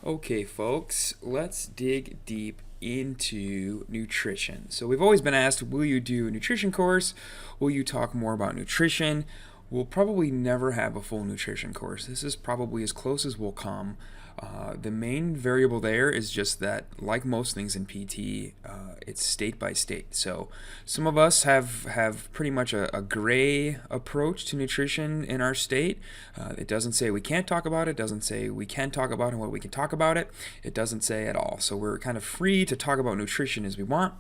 Okay, folks, let's dig deep into nutrition. So, we've always been asked, will you do a nutrition course? Will you talk more about nutrition? We'll probably never have a full nutrition course. This is probably as close as we'll come. The main variable there is just that, like most things in PT, it's state by state. So some of us have pretty much a gray approach to nutrition in our state. It doesn't say we can't talk about it. It doesn't say we can talk about it and what we can talk about it. It doesn't say at all. So we're kind of free to talk about nutrition as we want.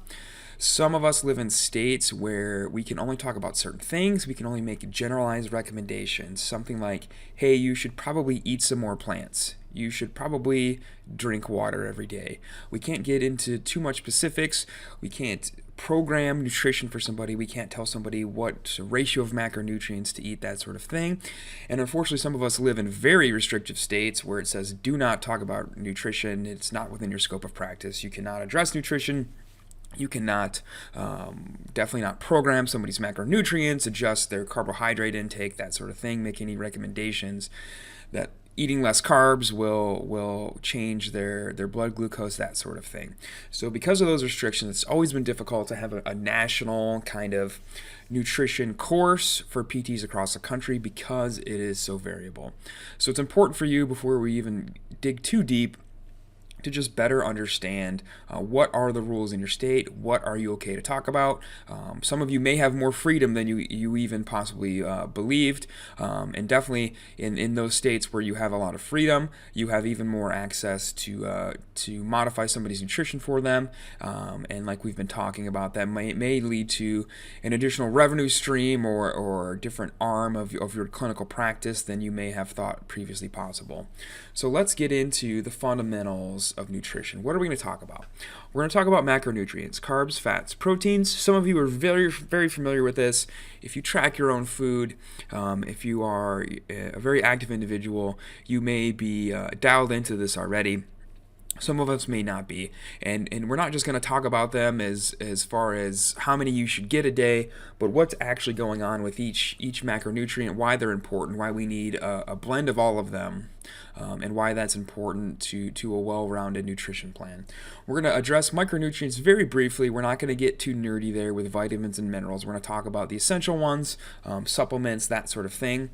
Some of us live in states where we can only talk about certain things. We can only make generalized recommendations. Something like, hey, you should probably eat some more plants. You should probably drink water every day. We can't get into too much specifics. We can't program nutrition for somebody. We can't tell somebody what ratio of macronutrients to eat, that sort of thing. And unfortunately, some of us live in very restrictive states where it says, do not talk about nutrition. It's not within your scope of practice. You cannot address nutrition. You cannot, definitely not program somebody's macronutrients, adjust their carbohydrate intake, that sort of thing, make any recommendations that eating less carbs will change their blood glucose, that sort of thing. So because of those restrictions, it's always been difficult to have a national kind of nutrition course for PTs across the country because it is so variable. So it's important for you, before we even dig too deep, to just better understand what are the rules in your state, what are you okay to talk about. Some of you may have more freedom than you even possibly believed, and definitely in those states where you have a lot of freedom, you have even more access to modify somebody's nutrition for them, and like we've been talking about, that may lead to an additional revenue stream or different arm of your clinical practice than you may have thought previously possible. So let's get into the fundamentals of nutrition. What are we going to talk about? We're going to talk about macronutrients, carbs, fats, proteins. Some of you are very, very familiar with this. If you track your own food, if you are a very active individual, you may be dialed into this already. Some of us may not be, and we're not just going to talk about them as far as how many you should get a day, but what's actually going on with each macronutrient, why they're important, why we need a blend of all of them, and why that's important to a well-rounded nutrition plan. We're going to address micronutrients very briefly. We're not going to get too nerdy there with vitamins and minerals. We're going to talk about the essential ones, supplements, that sort of thing.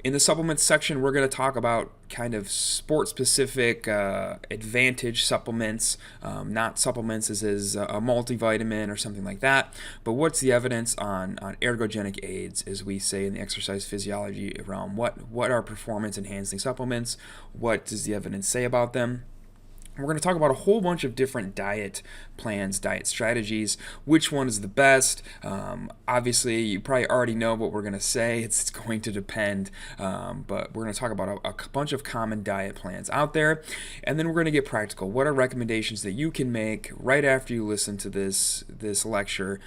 In the supplements section, we're going to talk about kind of sport-specific advantage supplements, not supplements as a multivitamin or something like that, but what's the evidence on ergogenic aids, as we say in the exercise physiology realm. What are performance-enhancing supplements? What does the evidence say about them? We're going to talk about a whole bunch of different diet plans, diet strategies, which one is the best. Obviously, you probably already know what we're going to say. It's going to depend, but we're going to talk about a bunch of common diet plans out there, and then we're going to get practical. What are recommendations that you can make right after you listen to this lecture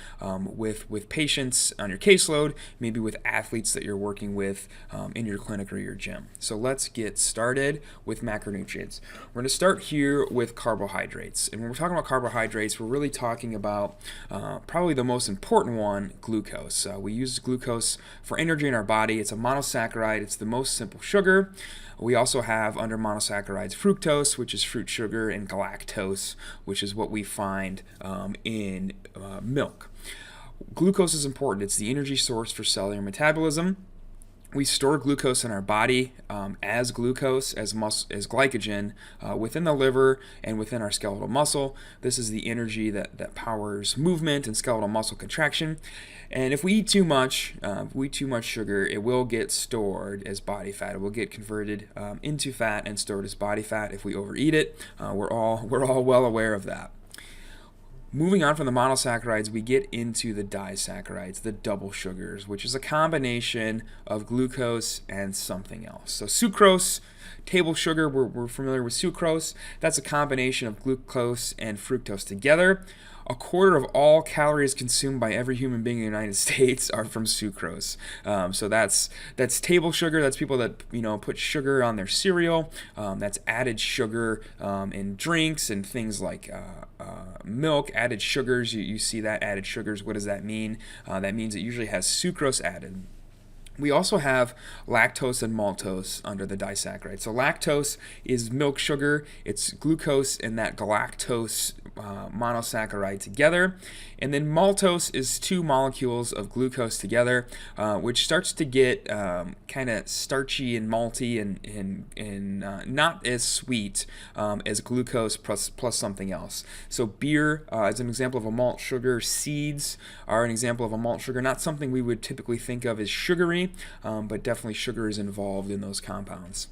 with patients on your caseload, maybe with athletes that you're working with in your clinic or your gym. So let's get started with macronutrients. We're going to start here with carbohydrates. And when we're talking about carbohydrates, we're really talking about probably the most important one, glucose. We use glucose for energy in our body. It's a monosaccharide. It's the most simple sugar. We also have under monosaccharides fructose, which is fruit sugar, and galactose, which is what we find in milk. Glucose is important. It's the energy source for cellular metabolism. We store glucose in our body as glucose, as glycogen, within the liver and within our skeletal muscle. This is the energy that powers movement and skeletal muscle contraction. And if we eat too much, sugar, it will get stored as body fat. It will get converted into fat and stored as body fat if we overeat it. We're all well aware of that. Moving on from the monosaccharides, we get into the disaccharides, the double sugars, which is a combination of glucose and something else. So sucrose, table sugar, we're familiar with sucrose. That's a combination of glucose and fructose together. A quarter of all calories consumed by every human being in the United States are from sucrose. So that's table sugar. That's people that put sugar on their cereal. That's added sugar in drinks and things like milk. Added sugars. You see that added sugars. What does that mean? That means it usually has sucrose added. We also have lactose and maltose under the disaccharide. So lactose is milk sugar. It's glucose and that galactose monosaccharide together. And then maltose is two molecules of glucose together, which starts to get kind of starchy and malty and not as sweet as glucose plus something else. So beer is an example of a malt sugar. Seeds are an example of a malt sugar. Not something we would typically think of as sugary, but definitely sugar is involved in those compounds.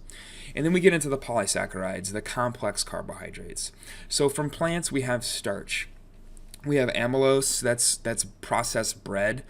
And then we get into the polysaccharides, the complex carbohydrates. So from plants, we have starch. We have amylose, that's processed bread.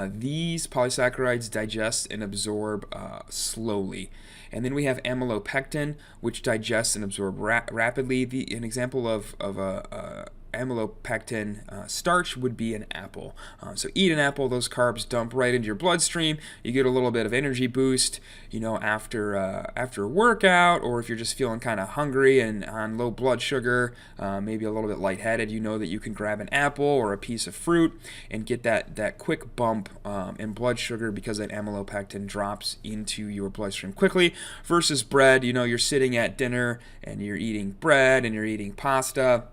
These polysaccharides digest and absorb slowly. And then we have amylopectin, which digests and absorbs rapidly. An example of a amylopectin starch would be an apple. So eat an apple, those carbs dump right into your bloodstream. You get a little bit of energy boost, after a workout, or if you're just feeling kind of hungry and on low blood sugar, maybe a little bit lightheaded, that you can grab an apple or a piece of fruit and get that quick bump in blood sugar because that amylopectin drops into your bloodstream quickly. Versus bread, you're sitting at dinner and you're eating bread and you're eating pasta.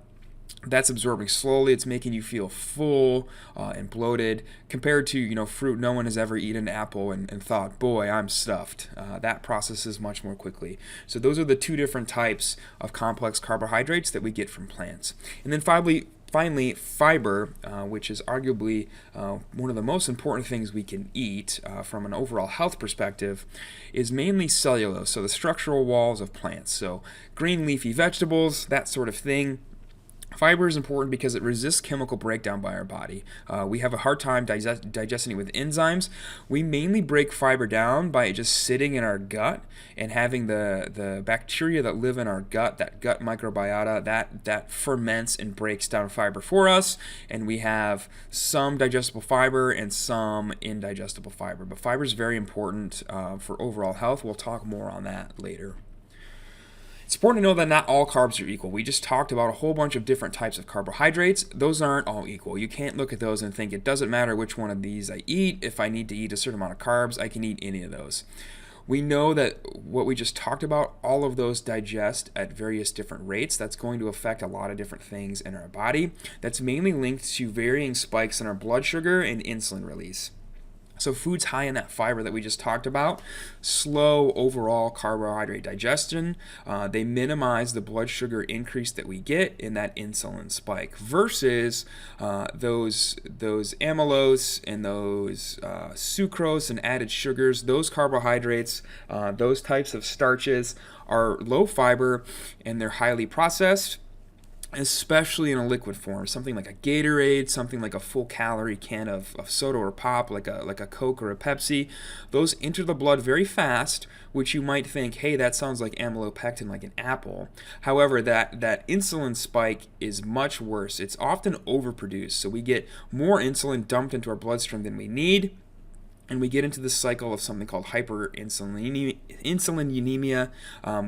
That's absorbing slowly. It's making you feel full and bloated. Compared to fruit, no one has ever eaten an apple and thought, boy, I'm stuffed. That processes much more quickly. So those are the two different types of complex carbohydrates that we get from plants. And then finally, fiber, which is arguably one of the most important things we can eat from an overall health perspective, is mainly cellulose, so the structural walls of plants. So green leafy vegetables, that sort of thing. Fiber is important because it resists chemical breakdown by our body. We have a hard time digesting it with enzymes. We mainly break fiber down by just sitting in our gut and having the bacteria that live in our gut, that gut microbiota, that ferments and breaks down fiber for us. And we have some digestible fiber and some indigestible fiber. But fiber is very important for overall health. We'll talk more on that later. It's important to know that not all carbs are equal. We just talked about a whole bunch of different types of carbohydrates. Those aren't all equal. You can't look at those and think it doesn't matter which one of these I eat. If I need to eat a certain amount of carbs, I can eat any of those. We know that what we just talked about, all of those digest at various different rates. That's going to affect a lot of different things in our body. That's mainly linked to varying spikes in our blood sugar and insulin release. So foods high in that fiber that we just talked about, slow overall carbohydrate digestion. They minimize the blood sugar increase that we get in that insulin spike versus those amylose and those sucrose and added sugars. Those carbohydrates, those types of starches are low fiber and they're highly processed, especially in a liquid form, something like a Gatorade, something like a full calorie can of soda or pop, like a Coke or a Pepsi. Those enter the blood very fast, which you might think, hey, that sounds like amylopectin, like an apple. However, that insulin spike is much worse. It's often overproduced, so we get more insulin dumped into our bloodstream than we need. And we get into this cycle of something called hyperinsulinemia,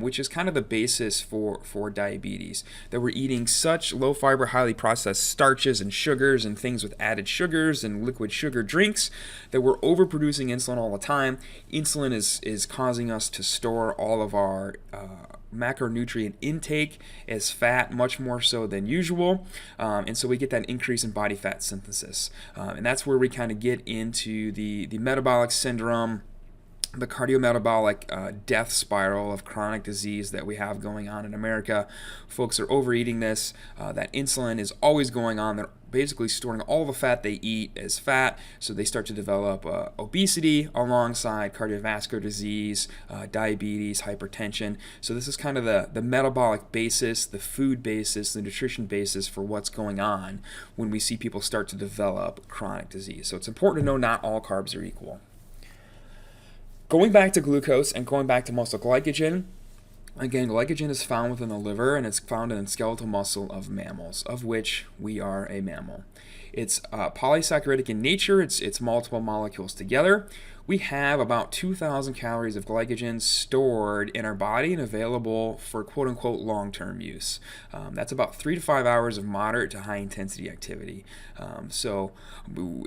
which is kind of the basis for diabetes. That we're eating such low-fiber, highly processed starches and sugars and things with added sugars and liquid sugar drinks that we're overproducing insulin all the time. Insulin is causing us to store all of our macronutrient intake as fat, much more so than usual, and so we get that increase in body fat synthesis, and that's where we kind of get into the metabolic syndrome, the cardiometabolic death spiral of chronic disease that we have going on in America. Folks are overeating this. That insulin is always going on. They're basically storing all the fat they eat as fat, so they start to develop obesity alongside cardiovascular disease, diabetes, hypertension. So this is kind of the metabolic basis, the food basis, the nutrition basis for what's going on when we see people start to develop chronic disease. So it's important to know not all carbs are equal. Going back to glucose and going back to muscle glycogen, again, glycogen is found within the liver and it's found in the skeletal muscle of mammals, of which we are a mammal. It's polysaccharidic in nature. It's multiple molecules together. we have about 2,000 calories of glycogen stored in our body and available for quote unquote long term use. That's about 3 to 5 hours of moderate to high intensity activity. So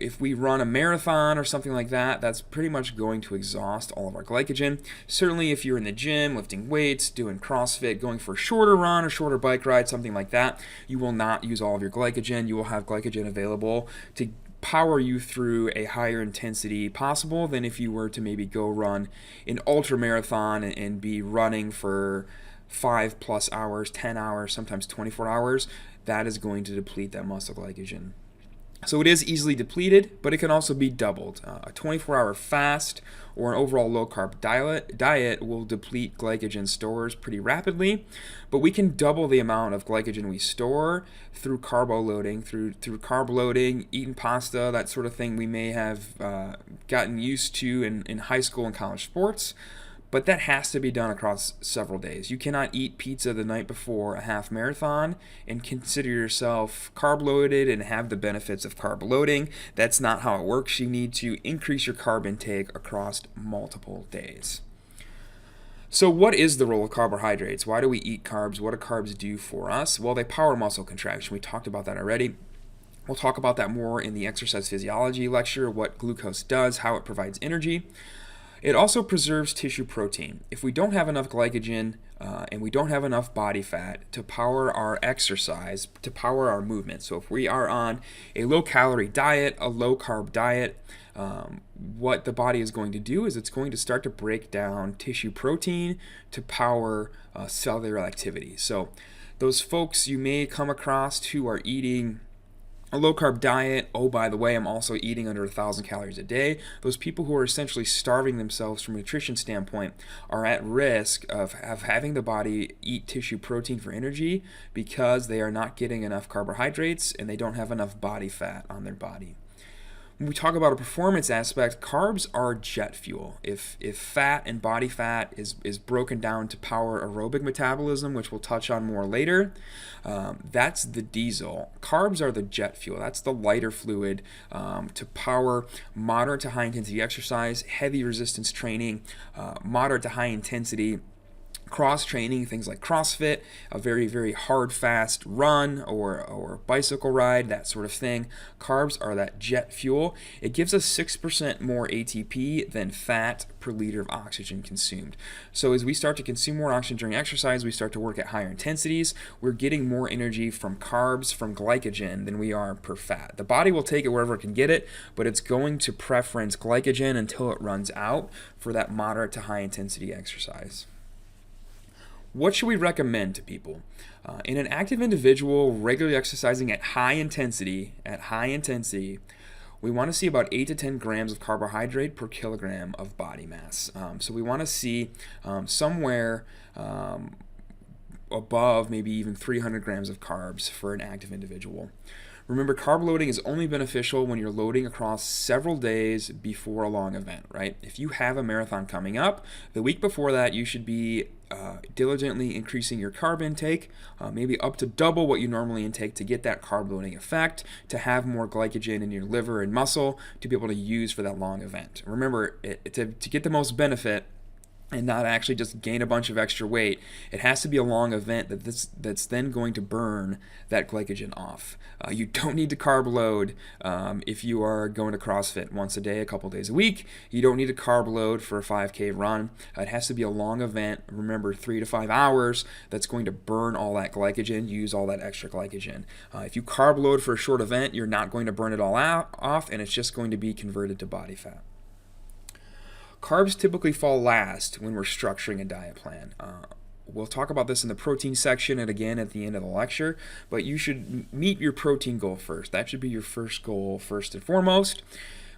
if we run a marathon or something like that, that's pretty much going to exhaust all of our glycogen. Certainly, if you're in the gym, lifting weights, doing CrossFit, going for a shorter run or shorter bike ride, something like that, you will not use all of your glycogen. You will have glycogen available to power you through a higher intensity possible than if you were to maybe go run an ultra marathon and be running for 5+ hours, 10 hours, sometimes 24 hours. That is going to deplete that muscle glycogen. So it is easily depleted, but it can also be doubled. A 24-hour fast or an overall low-carb diet will deplete glycogen stores pretty rapidly, but we can double the amount of glycogen we store through carbo loading, through carb loading, eating pasta, that sort of thing we may have gotten used to in high school and college sports. But that has to be done across several days. You cannot eat pizza the night before a half marathon and consider yourself carb loaded and have the benefits of carb loading. That's not how it works. You need to increase your carb intake across multiple days. So what is the role of carbohydrates? Why do we eat carbs? What do carbs do for us? Well, they power muscle contraction. We talked about that already. We'll talk about that more in the exercise physiology lecture, what glucose does, how it provides energy. It also preserves tissue protein. If we don't have enough glycogen and we don't have enough body fat to power our exercise, to power our movement, so if we are on a low-calorie diet, a low-carb diet, what the body is going to do is it's going to start to break down tissue protein to power cellular activity. So those folks you may come across who are eating a low-carb diet, oh, by the way, I'm also eating under 1,000 calories a day. Those people who are essentially starving themselves from a nutrition standpoint are at risk of having the body eat tissue protein for energy because they are not getting enough carbohydrates and they don't have enough body fat on their body. When we talk about a performance aspect, carbs are jet fuel. If fat and body fat is broken down to power aerobic metabolism, which we'll touch on more later, that's the diesel. Carbs are the jet fuel. That's the lighter fluid to power moderate to high intensity exercise, heavy resistance training, moderate to high intensity cross training, things like CrossFit, a very, very hard, fast run or bicycle ride, that sort of thing. Carbs are that jet fuel. It gives us 6% more ATP than fat per liter of oxygen consumed. So as we start to consume more oxygen during exercise, we start to work at higher intensities. We're getting more energy from carbs, from glycogen, than we are per fat. The body will take it wherever it can get it, but it's going to preference glycogen until it runs out for that moderate to high intensity exercise. What should we recommend to people? In an active individual regularly exercising at high intensity, we want to see about 8 to 10 grams of carbohydrate per kilogram of body mass. So we want to see somewhere above maybe even 300 grams of carbs for an active individual. Remember, carb loading is only beneficial when you're loading across several days before a long event, right? If you have a marathon coming up, the week before that, you should be diligently increasing your carb intake, maybe up to double what you normally intake to get that carb loading effect, to have more glycogen in your liver and muscle to be able to use for that long event. Remember, to get the most benefit, and not actually just gain a bunch of extra weight, it has to be a long event that's then going to burn that glycogen off. You don't need to carb load if you are going to CrossFit once a day, a couple days a week. You don't need to carb load for a 5K run. It has to be a long event, remember 3 to 5 hours, that's going to burn all that glycogen, use all that extra glycogen. If you carb load for a short event, you're not going to burn it all off, and it's just going to be converted to body fat. Carbs typically fall last when we're structuring a diet plan. We'll talk about this in the protein section and again at the end of the lecture, but you should meet your protein goal first. That should be your first goal first and foremost.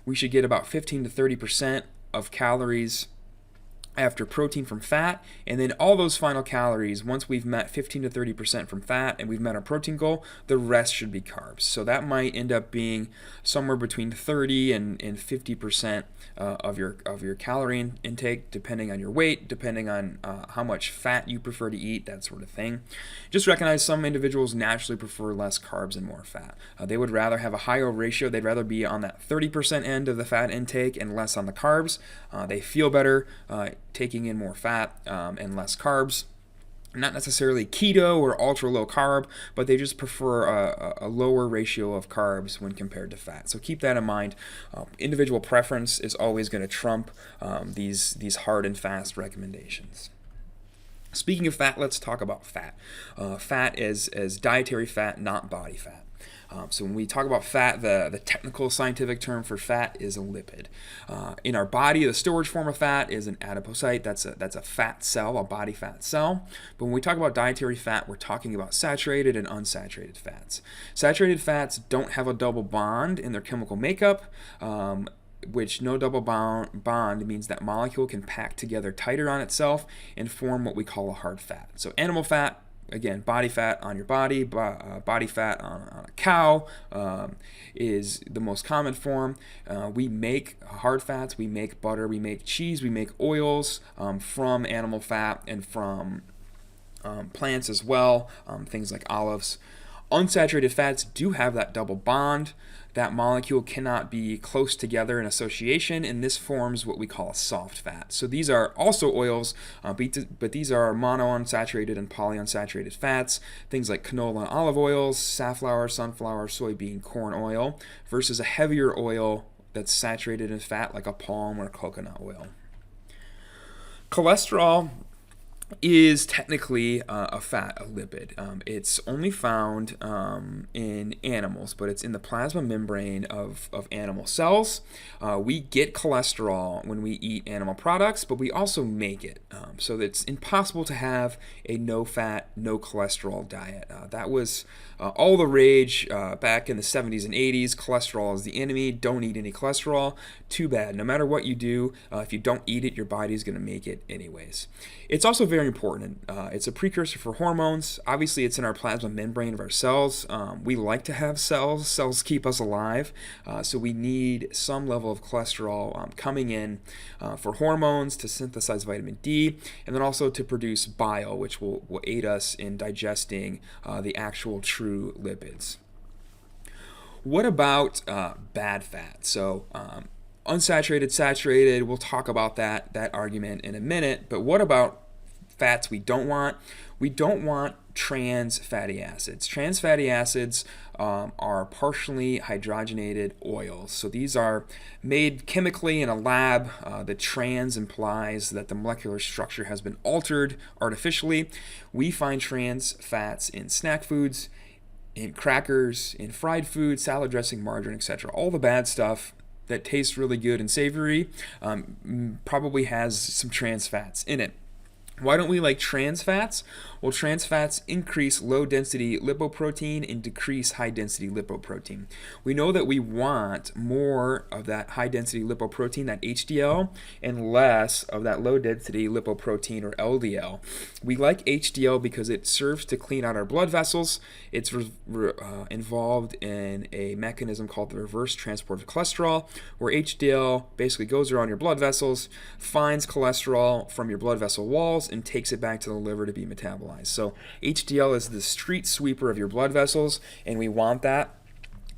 We should get about 15 to 30% of calories after protein from fat, and then all those final calories, once we've met 15 to 30% from fat and we've met our protein goal, the rest should be carbs. So that might end up being somewhere between 30 and 50% of your calorie intake, depending on your weight, depending on how much fat you prefer to eat, that sort of thing. Just recognize some individuals naturally prefer less carbs and more fat. They would rather have a higher ratio. They'd rather be on that 30% end of the fat intake and less on the carbs. They feel better taking in more fat and less carbs. Not necessarily keto or ultra low carb, but they just prefer a lower ratio of carbs when compared to fat. So keep that in mind. Individual preference is always going to trump these hard and fast recommendations. Speaking of fat, let's talk about fat. Fat is dietary fat, not body fat. So when we talk about fat, the technical scientific term for fat is a lipid. In our body, the storage form of fat is an adipocyte. That's a fat cell, a body fat cell. But when we talk about dietary fat, we're talking about saturated and unsaturated fats. Saturated fats don't have a double bond in their chemical makeup, which no double bond means that molecule can pack together tighter on itself and form what we call a hard fat. So animal fat, again, body fat on your body, body fat on a cow is the most common form. We make hard fats, we make butter, we make cheese, we make oils from animal fat and from plants as well, things like olives. Unsaturated fats do have that double bond. That molecule cannot be close together in association, and this forms what we call a soft fat. So these are also oils, but these are monounsaturated and polyunsaturated fats, things like canola and olive oils, safflower, sunflower, soybean, corn oil, versus a heavier oil that's saturated in fat like a palm or coconut oil. Cholesterol is technically a fat, a lipid. It's only found in animals, but it's in the plasma membrane of animal cells. We get cholesterol when we eat animal products, but we also make it. So it's impossible to have a no-fat, no-cholesterol diet. That was all the rage back in the 70s and 80s. Cholesterol is the enemy. Don't eat any cholesterol. Too bad. No matter what you do, if you don't eat it, your body's going to make it anyways. It's also very important. It's a precursor for hormones. Obviously, it's in our plasma membrane of our cells. We like to have cells. Cells keep us alive. So we need some level of cholesterol coming in for hormones, to synthesize vitamin D, and then also to produce bile, which will aid us in digesting the actual true lipids. What about bad fat? So unsaturated, saturated, we'll talk about that argument in a minute, but what about fats we don't want? We don't want trans fatty acids. Trans fatty acids are partially hydrogenated oils. So these are made chemically in a lab. The trans implies that the molecular structure has been altered artificially. We find trans fats in snack foods, in crackers, in fried food, salad dressing, margarine, etc. All the bad stuff that tastes really good and savory probably has some trans fats in it. Why don't we like trans fats? Well, trans fats increase low-density lipoprotein and decrease high-density lipoprotein. We know that we want more of that high-density lipoprotein, that HDL, and less of that low-density lipoprotein, or LDL. We like HDL because it serves to clean out our blood vessels. It's involved in a mechanism called the reverse transport of cholesterol, where HDL basically goes around your blood vessels, finds cholesterol from your blood vessel walls, and takes it back to the liver to be metabolized. So HDL is the street sweeper of your blood vessels, and we want that.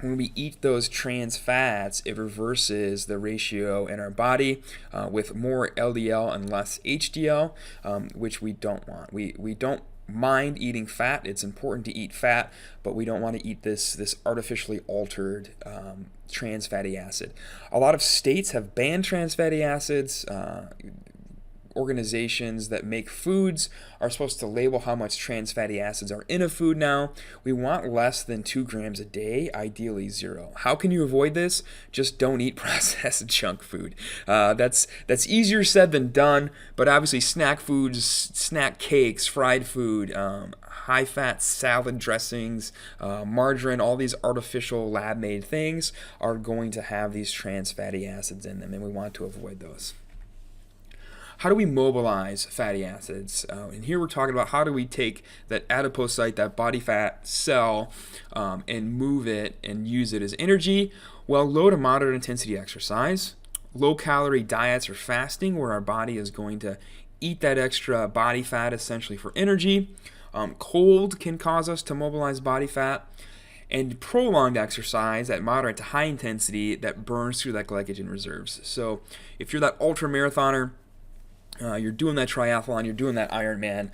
When we eat those trans fats, it reverses the ratio in our body with more LDL and less HDL, which we don't want. We don't mind eating fat. It's important to eat fat, but we don't want to eat this artificially altered trans fatty acid. A lot of states have banned trans fatty acids. Organizations that make foods are supposed to label how much trans fatty acids are in a food now. We want less than 2 grams a day, ideally 0. How can you avoid this? Just don't eat processed junk food. That's easier said than done, but obviously snack foods, snack cakes, fried food, high-fat salad dressings, margarine, all these artificial lab-made things are going to have these trans fatty acids in them, and we want to avoid those. how do we mobilize fatty acids? And here we're talking about how do we take that adipocyte, that body fat cell, and move it and use it as energy? Well, low to moderate intensity exercise, low calorie diets or fasting, where our body is going to eat that extra body fat essentially for energy. Cold can cause us to mobilize body fat. And prolonged exercise at moderate to high intensity that burns through that glycogen reserves. So if you're that ultra marathoner, you're doing that triathlon, you're doing that Ironman,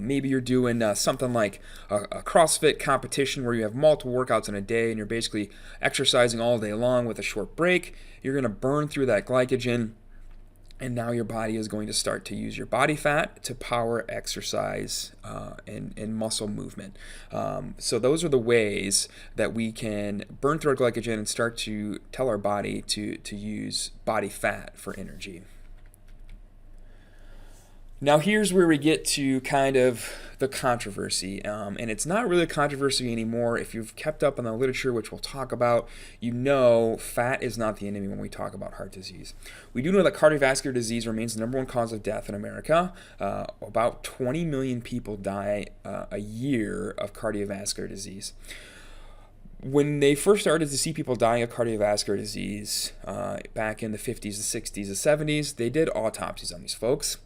maybe you're doing something like a CrossFit competition where you have multiple workouts in a day and you're basically exercising all day long with a short break, you're going to burn through that glycogen. And now your body is going to start to use your body fat to power exercise and muscle movement. So those are the ways that we can burn through our glycogen and start to tell our body to use body fat for energy. Now here's where we get to kind of the controversy, and it's not really a controversy anymore. If you've kept up on the literature, which we'll talk about, you know fat is not the enemy when we talk about heart disease. We do know that cardiovascular disease remains the number one cause of death in America. About 20 million people die a year of cardiovascular disease. When they first started to see people dying of cardiovascular disease back in the 50s, the 60s, the 70s, they did autopsies on these folks.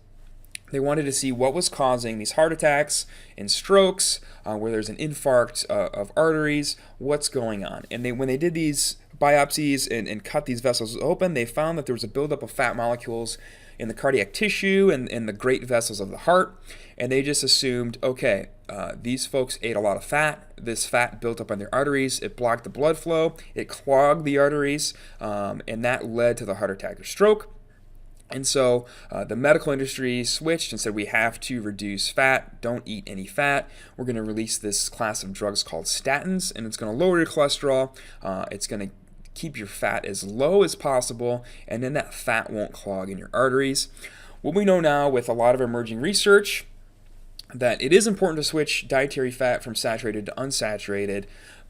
They wanted to see what was causing these heart attacks and strokes, where there's an infarct of arteries, what's going on. And when they did these biopsies and cut these vessels open, they found that there was a buildup of fat molecules in the cardiac tissue and the great vessels of the heart. And they just assumed, okay, these folks ate a lot of fat. This fat built up on their arteries. It blocked the blood flow. It clogged the arteries, and that led to the heart attack or stroke. And so the medical industry switched and said we have to reduce fat, don't eat any fat. We're going to release this class of drugs called statins, and it's going to lower your cholesterol. It's going to keep your fat as low as possible, and then that fat won't clog in your arteries. What we know now with a lot of emerging research, that it is important to switch dietary fat from saturated to unsaturated,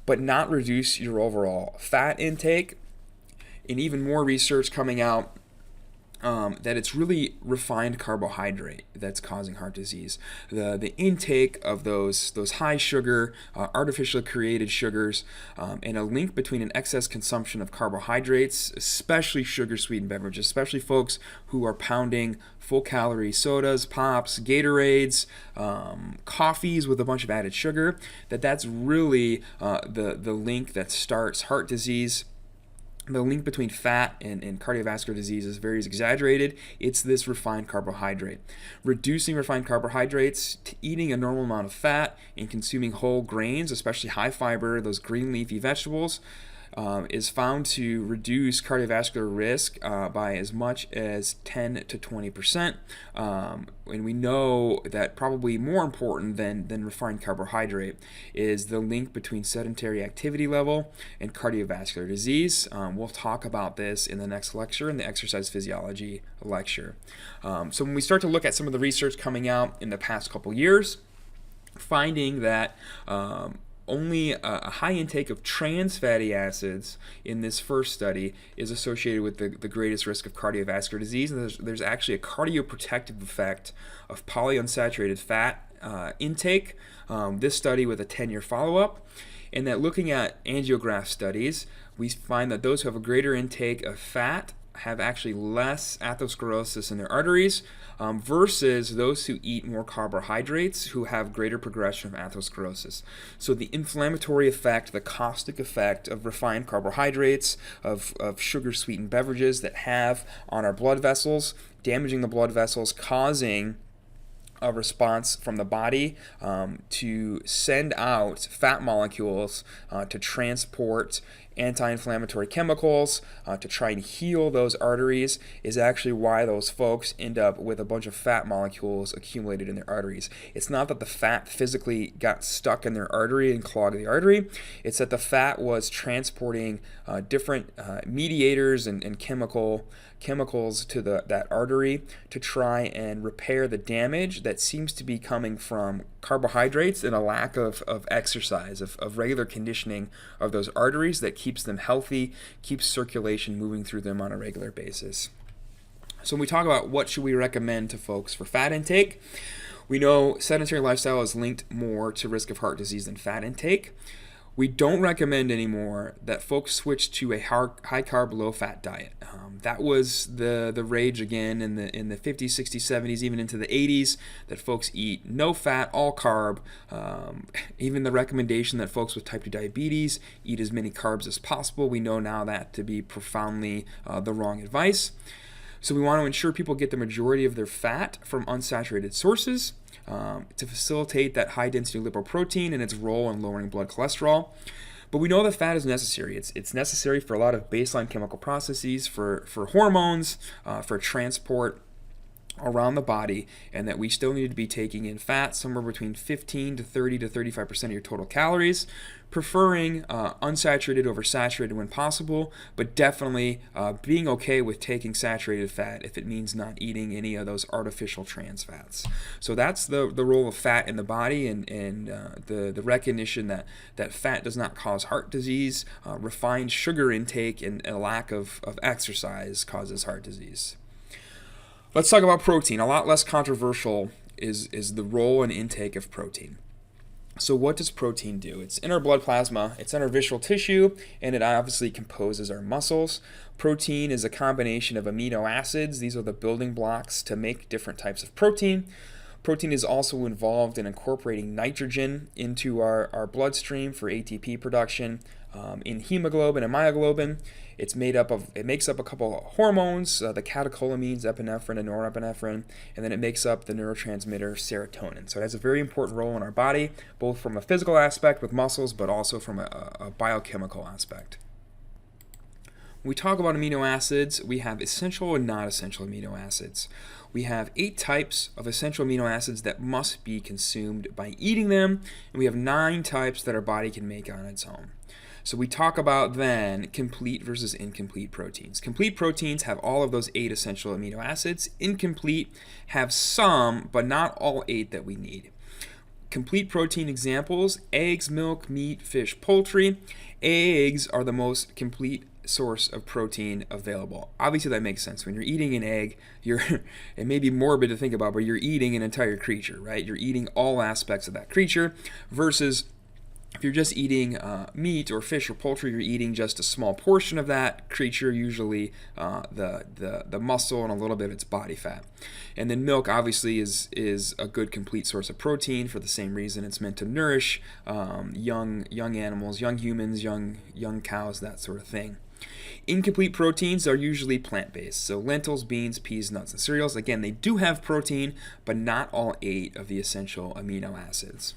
but not reduce your overall fat intake. And even more research coming out that it's really refined carbohydrate that's causing heart disease. The intake of those high sugar, artificially created sugars, and a link between an excess consumption of carbohydrates, especially sugar-sweetened beverages, especially folks who are pounding full-calorie sodas, pops, Gatorades, coffees with a bunch of added sugar, that's really the link that starts heart disease. The link between fat and cardiovascular disease is very exaggerated. It's this refined carbohydrate. Reducing refined carbohydrates to eating a normal amount of fat and consuming whole grains, especially high fiber, those green leafy vegetables, is found to reduce cardiovascular risk by as much as 10 to 20%. And we know that probably more important than refined carbohydrate is the link between sedentary activity level and cardiovascular disease. We'll talk about this in the next lecture, in the exercise physiology lecture. So when we start to look at some of the research coming out in the past couple years, finding that only a high intake of trans fatty acids in this first study is associated with the greatest risk of cardiovascular disease. And there's actually a cardioprotective effect of polyunsaturated fat intake. This study with a 10-year follow-up. And that looking at angiograph studies, we find that those who have a greater intake of fat have actually less atherosclerosis in their arteries versus those who eat more carbohydrates who have greater progression of atherosclerosis. So the inflammatory effect, the caustic effect of refined carbohydrates, of sugar-sweetened beverages that have on our blood vessels, damaging the blood vessels, causing a response from the body to send out fat molecules to transport anti-inflammatory chemicals to try and heal those arteries is actually why those folks end up with a bunch of fat molecules accumulated in their arteries. It's not that the fat physically got stuck in their artery and clogged the artery. It's that the fat was transporting different mediators and chemicals to that artery to try and repair the damage that seems to be coming from carbohydrates and a lack of exercise, of regular conditioning of those arteries that keeps them healthy, keeps circulation moving through them on a regular basis. So when we talk about what should we recommend to folks for fat intake, we know sedentary lifestyle is linked more to risk of heart disease than fat intake. We don't recommend anymore that folks switch to a high carb, low fat diet. That was the rage again in the 50s, 60s, 70s, even into the 80s, that folks eat no fat, all carb. Even the recommendation that folks with type 2 diabetes eat as many carbs as possible. We know now that to be profoundly the wrong advice. So we want to ensure people get the majority of their fat from unsaturated sources to facilitate that high-density lipoprotein and its role in lowering blood cholesterol. But we know that fat is necessary. It's necessary for a lot of baseline chemical processes, for hormones, for transport around the body, and that we still need to be taking in fat somewhere between 15 to 30 to 35% of your total calories, preferring unsaturated over saturated when possible, but definitely being okay with taking saturated fat if it means not eating any of those artificial trans fats. So that's the role of fat in the body, and the recognition that fat does not cause heart disease. Refined sugar intake and a lack of exercise causes heart disease. Let's talk about protein. A lot less controversial is the role and intake of protein. So what does protein do? It's in our blood plasma, it's in our visceral tissue, and it obviously composes our muscles. Protein is a combination of amino acids. These are the building blocks to make different types of protein. Protein is also involved in incorporating nitrogen into our bloodstream for ATP production. In hemoglobin and myoglobin, it makes up a couple of hormones, the catecholamines, epinephrine and norepinephrine, and then it makes up the neurotransmitter serotonin. So it has a very important role in our body, both from a physical aspect with muscles, but also from a biochemical aspect. When we talk about amino acids, we have essential and not essential amino acids. We have 8 types of essential amino acids that must be consumed by eating them, and we have 9 types that our body can make on its own. So we talk about then complete versus incomplete proteins. Complete proteins have all of those 8 essential amino acids. Incomplete have some, but not all 8 that we need. Complete protein examples: eggs, milk, meat, fish, poultry. Eggs are the most complete source of protein available. Obviously that makes sense. When you're eating an egg, it may be morbid to think about, but you're eating an entire creature, right? You're eating all aspects of that creature, versus if you're just eating meat or fish or poultry, you're eating just a small portion of that creature, usually the muscle and a little bit of its body fat. And then milk obviously is a good complete source of protein for the same reason. It's meant to nourish young animals, young humans, young cows, that sort of thing. Incomplete proteins are usually plant-based, so lentils, beans, peas, nuts, and cereals. Again, they do have protein, but not all 8 of the essential amino acids.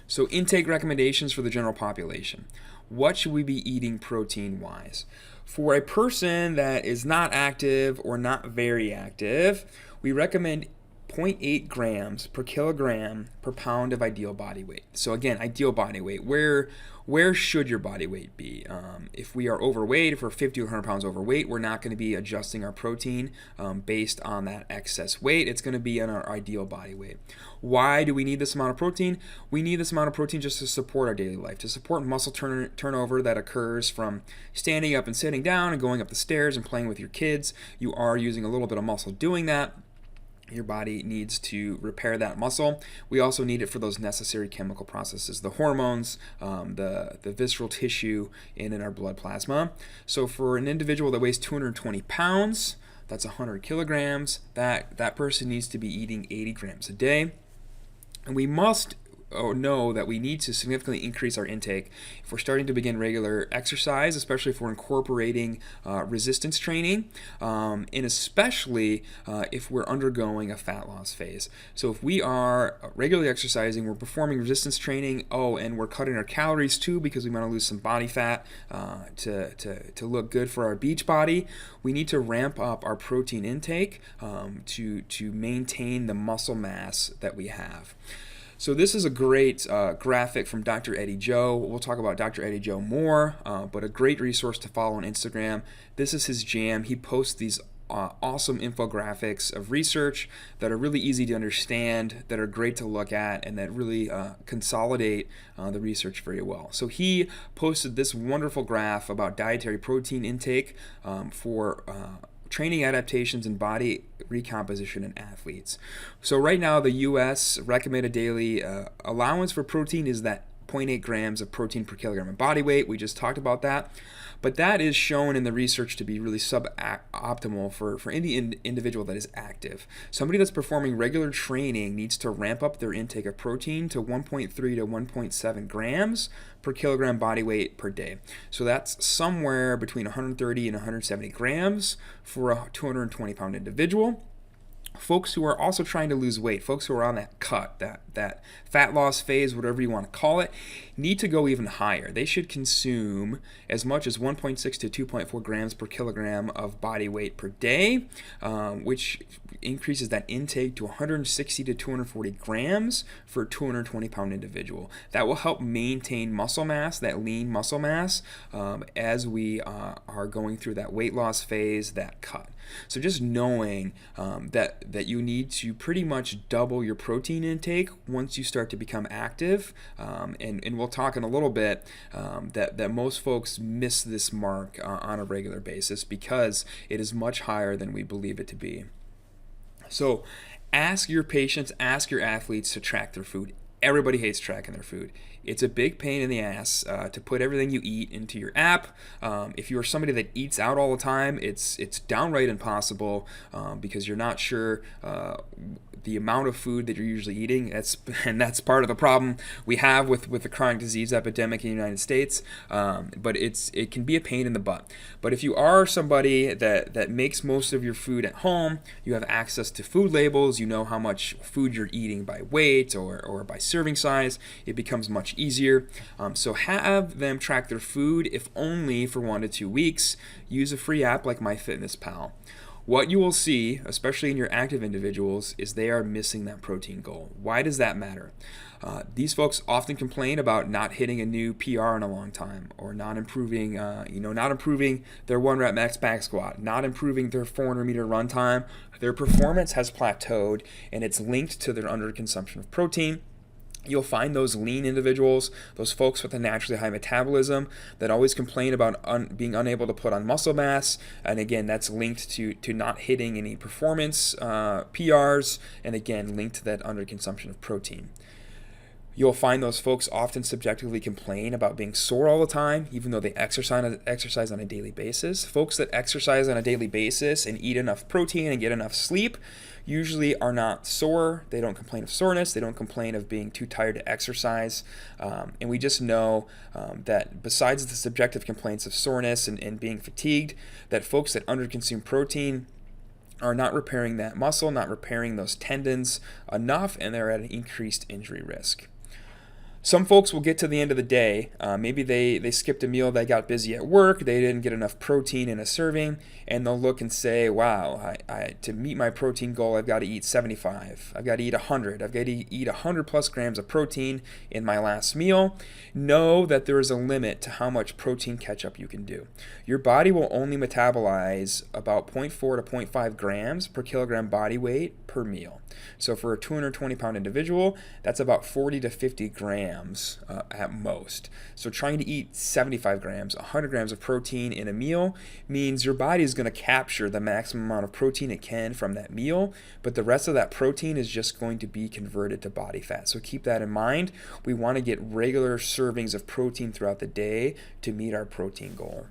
So intake recommendations for the general population. What should we be eating protein-wise? For a person that is not active or not very active, we recommend 0.8 grams per kilogram per pound of ideal body weight. So again, ideal body weight. Where should your body weight be? If we are overweight, if we're 50 or 100 pounds overweight, we're not going to be adjusting our protein based on that excess weight. It's going to be on our ideal body weight. Why do we need this amount of protein? We need this amount of protein just to support our daily life, to support muscle turnover that occurs from standing up and sitting down and going up the stairs and playing with your kids. You are using a little bit of muscle doing that. Your body needs to repair that muscle. We also need it for those necessary chemical processes, the hormones, the visceral tissue, and in our blood plasma. So for an individual that weighs 220 pounds, that's 100 kilograms, that person needs to be eating 80 grams a day. And we must know that we need to significantly increase our intake if we're starting to begin regular exercise, especially if we're incorporating resistance training, and especially if we're undergoing a fat loss phase. So if we are regularly exercising, we're performing resistance training, and we're cutting our calories too because we want to lose some body fat to look good for our beach body, we need to ramp up our protein intake to maintain the muscle mass that we have. So this is a great graphic from Dr. Eddie Joe. We'll talk about Dr. Eddie Joe more, but a great resource to follow on Instagram. This is his jam. He posts these awesome infographics of research that are really easy to understand, that are great to look at, and that really consolidate the research very well. So he posted this wonderful graph about dietary protein intake for training adaptations and body recomposition in athletes. So right now the U.S. recommended daily allowance for protein is that 0.8 grams of protein per kilogram of body weight. We just talked about that. But that is shown in the research to be really suboptimal for any individual that is active. Somebody that's performing regular training needs to ramp up their intake of protein to 1.3 to 1.7 grams per kilogram body weight per day. So that's somewhere between 130 and 170 grams for a 220-pound individual. Folks who are also trying to lose weight, folks who are on that cut, that fat loss phase, whatever you want to call it, need to go even higher. They should consume as much as 1.6 to 2.4 grams per kilogram of body weight per day, which increases that intake to 160 to 240 grams for a 220-pound individual. That will help maintain muscle mass, that lean muscle mass, as we are going through that weight loss phase, that cut. So just knowing that you need to pretty much double your protein intake once you start to become active, and we'll talk in a little bit that most folks miss this mark on a regular basis because it is much higher than we believe it to be. So ask your patients, ask your athletes to track their food. Everybody hates tracking their food. It's a big pain in the ass to put everything you eat into your app. If you're somebody that eats out all the time, it's downright impossible because you're not sure the amount of food that you're usually eating. That's part of the problem we have with the chronic disease epidemic in the United States. But it can be a pain in the butt. But if you are somebody that makes most of your food at home, you have access to food labels, you know how much food you're eating by weight or by serving size, it becomes much easier. So have them track their food, if only for 1 to 2 weeks. Use a free app like MyFitnessPal. What you will see, especially in your active individuals, is they are missing that protein goal. Why does that matter? These folks often complain about not hitting a new PR in a long time, or not improving, not improving their 1-rep max back squat, not improving their 400-meter run time. Their performance has plateaued, and it's linked to their underconsumption of protein. You'll find those lean individuals, those folks with a naturally high metabolism that always complain about being unable to put on muscle mass. And again, that's linked to not hitting any performance PRs, and again, linked to that underconsumption of protein. You'll find those folks often subjectively complain about being sore all the time, even though they exercise on a daily basis. Folks that exercise on a daily basis and eat enough protein and get enough sleep usually are not sore. They don't complain of soreness. They don't complain of being too tired to exercise. And we just know that besides the subjective complaints of soreness and being fatigued, that folks that underconsume protein are not repairing that muscle, not repairing those tendons enough, and they're at an increased injury risk. Some folks will get to the end of the day, maybe they skipped a meal, they got busy at work, they didn't get enough protein in a serving, and they'll look and say, wow, to meet my protein goal, I've got to eat 75, I've got to eat 100, I've got to eat 100 plus grams of protein in my last meal. Know that there is a limit to how much protein catch-up you can do. Your body will only metabolize about 0.4 to 0.5 grams per kilogram body weight per meal. So for a 220-pound individual, that's about 40 to 50 grams at most. So trying to eat 75 grams, 100 grams of protein in a meal means your body is going to capture the maximum amount of protein it can from that meal, but the rest of that protein is just going to be converted to body fat. So keep that in mind. We want to get regular servings of protein throughout the day to meet our protein goal.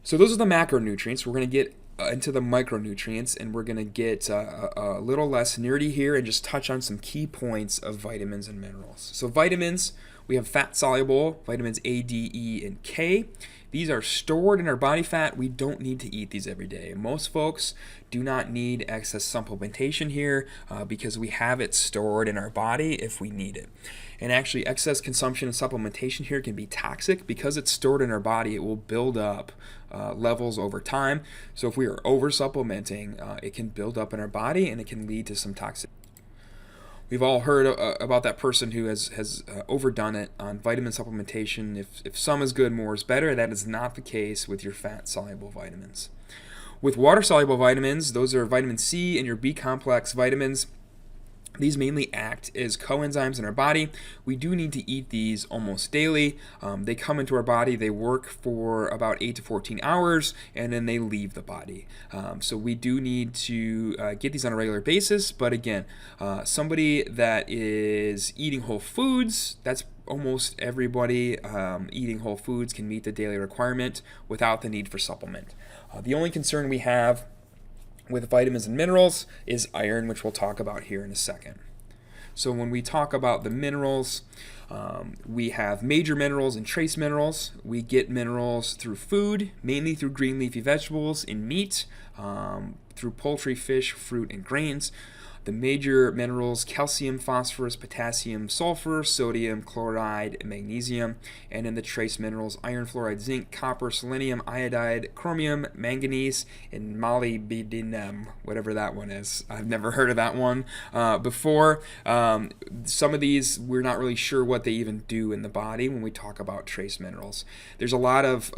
So those are the macronutrients. We're going to get into the micronutrients, and we're going to get a little less nerdy here and just touch on some key points of vitamins and minerals. So vitamins, we have fat-soluble vitamins A, D, E, and K. These are stored in our body fat. We don't need to eat these every day. Most folks do not need excess supplementation here because we have it stored in our body if we need it. And actually, excess consumption and supplementation here can be toxic. Because it's stored in our body, it will build up levels over time. So if we are over-supplementing, it can build up in our body and it can lead to some toxic. We've all heard about that person who has overdone it on vitamin supplementation. If some is good, more is better. That is not the case with your fat-soluble vitamins. With water-soluble vitamins, those are vitamin C and your B-complex vitamins. These mainly act as coenzymes in our body. We do need to eat these almost daily. They come into our body, they work for about 8 to 14 hours, and then they leave the body. So we do need to get these on a regular basis. But again, somebody that is eating whole foods, that's almost everybody eating whole foods can meet the daily requirement without the need for supplement. The only concern we have with vitamins and minerals is iron, which we'll talk about here in a second. So when we talk about the minerals, we have major minerals and trace minerals. We get minerals through food, mainly through green leafy vegetables and meat, through poultry, fish, fruit, and grains. The major minerals: calcium, phosphorus, potassium, sulfur, sodium, chloride, and magnesium. And in the trace minerals: iron, fluoride, zinc, copper, selenium, iodide, chromium, manganese, and molybdenum, whatever that one is. I've never heard of that one before. Some of these, we're not really sure what they even do in the body when we talk about trace minerals. There's a lot of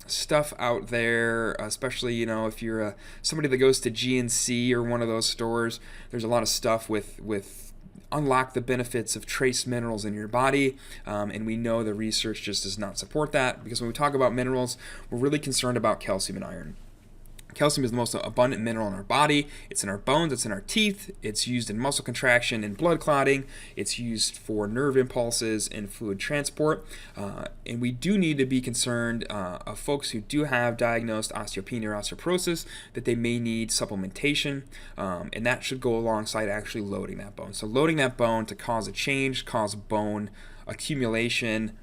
stuff out there, especially if you're somebody that goes to GNC or one of those stores. There's a lot of stuff with unlock the benefits of trace minerals in your body, and we know the research just does not support that, because when we talk about minerals, we're really concerned about calcium and iron. Calcium is the most abundant mineral in our body. It's in our bones, it's in our teeth, it's used in muscle contraction and blood clotting, it's used for nerve impulses and fluid transport. And we do need to be concerned of folks who do have diagnosed osteopenia or osteoporosis, that they may need supplementation, and that should go alongside actually loading that bone. So loading that bone to cause a change, cause bone accumulation,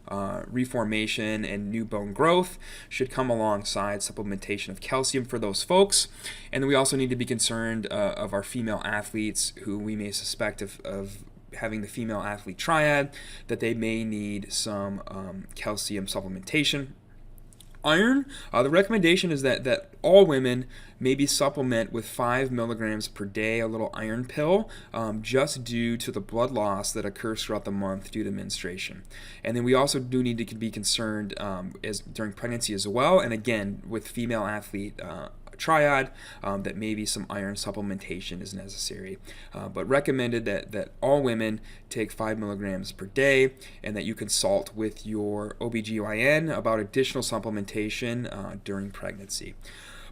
reformation, and new bone growth should come alongside supplementation of calcium for those folks. And then we also need to be concerned of our female athletes who we may suspect of having the female athlete triad, that they may need some calcium supplementation. Iron, the recommendation is that all women maybe supplement with 5 milligrams per day, a little iron pill, just due to the blood loss that occurs throughout the month due to menstruation. And then we also do need to be concerned during pregnancy as well, and again with female athlete triad, that maybe some iron supplementation is necessary. But recommended that all women take 5 milligrams per day, and that you consult with your OBGYN about additional supplementation during pregnancy.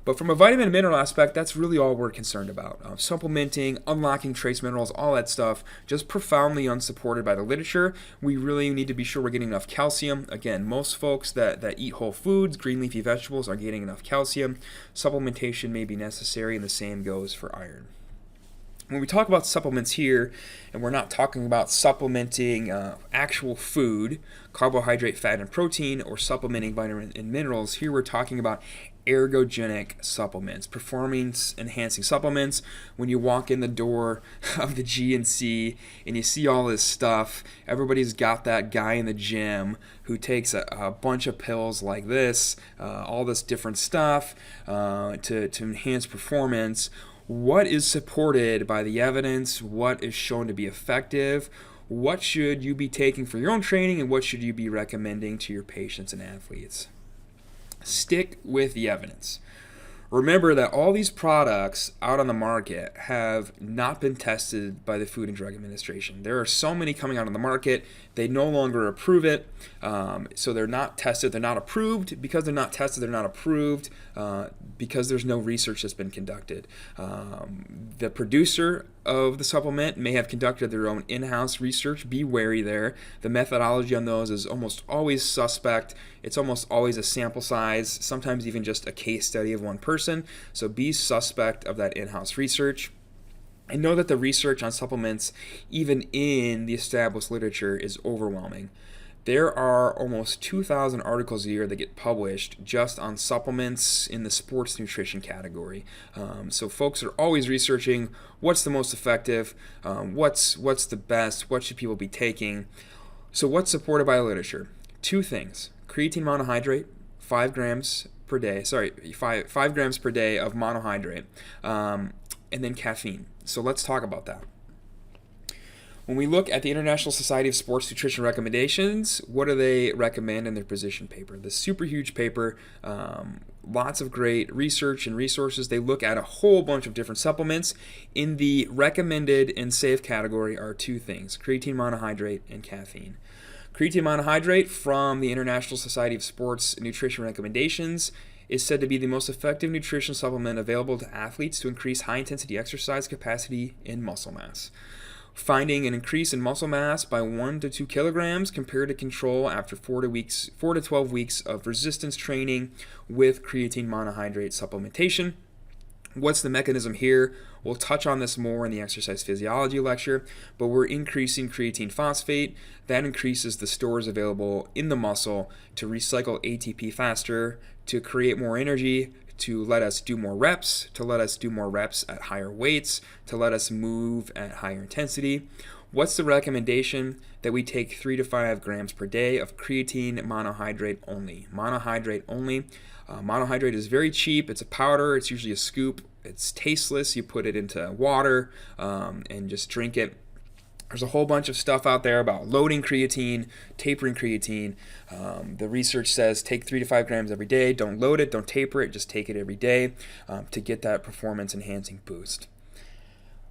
But from a vitamin and mineral aspect, that's really all we're concerned about. Supplementing, unlocking trace minerals, all that stuff, just profoundly unsupported by the literature. We really need to be sure we're getting enough calcium. Again, most folks that eat whole foods, green leafy vegetables, are getting enough calcium. Supplementation may be necessary, and the same goes for iron. When we talk about supplements here, and we're not talking about supplementing actual food, carbohydrate, fat, and protein, or supplementing vitamins and minerals, here we're talking about ergogenic supplements, performance-enhancing supplements. When you walk in the door of the GNC and you see all this stuff, everybody's got that guy in the gym who takes a bunch of pills like this, all this different stuff to enhance performance. What is supported by the evidence? What is shown to be effective? What should you be taking for your own training, and what should you be recommending to your patients and athletes? Stick with the evidence. Remember that all these products out on the market have not been tested by the Food and Drug Administration. There are so many coming out on the market, they no longer approve it. So they're not tested, they're not approved. Because they're not tested, they're not approved, because there's no research that's been conducted. The producer of the supplement may have conducted their own in-house research. Be wary there. The methodology on those is almost always suspect. It's almost always a sample size, sometimes even just a case study of one person. So be suspect of that in-house research. And know that the research on supplements, even in the established literature, is overwhelming. There are almost 2,000 articles a year that get published just on supplements in the sports nutrition category. So folks are always researching what's the most effective, what's the best, what should people be taking. So what's supported by the literature? 2 things. Creatine monohydrate, 5 grams per day. 5 grams per day of monohydrate, and then caffeine. So let's talk about that. When we look at the International Society of Sports Nutrition recommendations, what do they recommend in their position paper? The super huge paper, lots of great research and resources. They look at a whole bunch of different supplements. In the recommended and safe category are two things: creatine monohydrate and caffeine. Creatine monohydrate from the International Society of Sports Nutrition recommendations is said to be the most effective nutrition supplement available to athletes to increase high-intensity exercise capacity and muscle mass. Finding an increase in muscle mass by 1 to 2 kilograms compared to control after 4 to 12 weeks of resistance training with creatine monohydrate supplementation. What's the mechanism here? We'll touch on this more in the exercise physiology lecture, but we're increasing creatine phosphate. That increases the stores available in the muscle to recycle ATP faster, to create more energy, to let us do more reps, at higher weights, to let us move at higher intensity. What's the recommendation? That we take 3 to 5 grams per day of creatine monohydrate only. Monohydrate is very cheap. It's a powder. It's usually a scoop. It's tasteless. You put it into water and just drink it. There's a whole bunch of stuff out there about loading creatine, tapering creatine. The research says take 3 to 5 grams every day. Don't load it, don't taper it, just take it every day to get that performance-enhancing boost.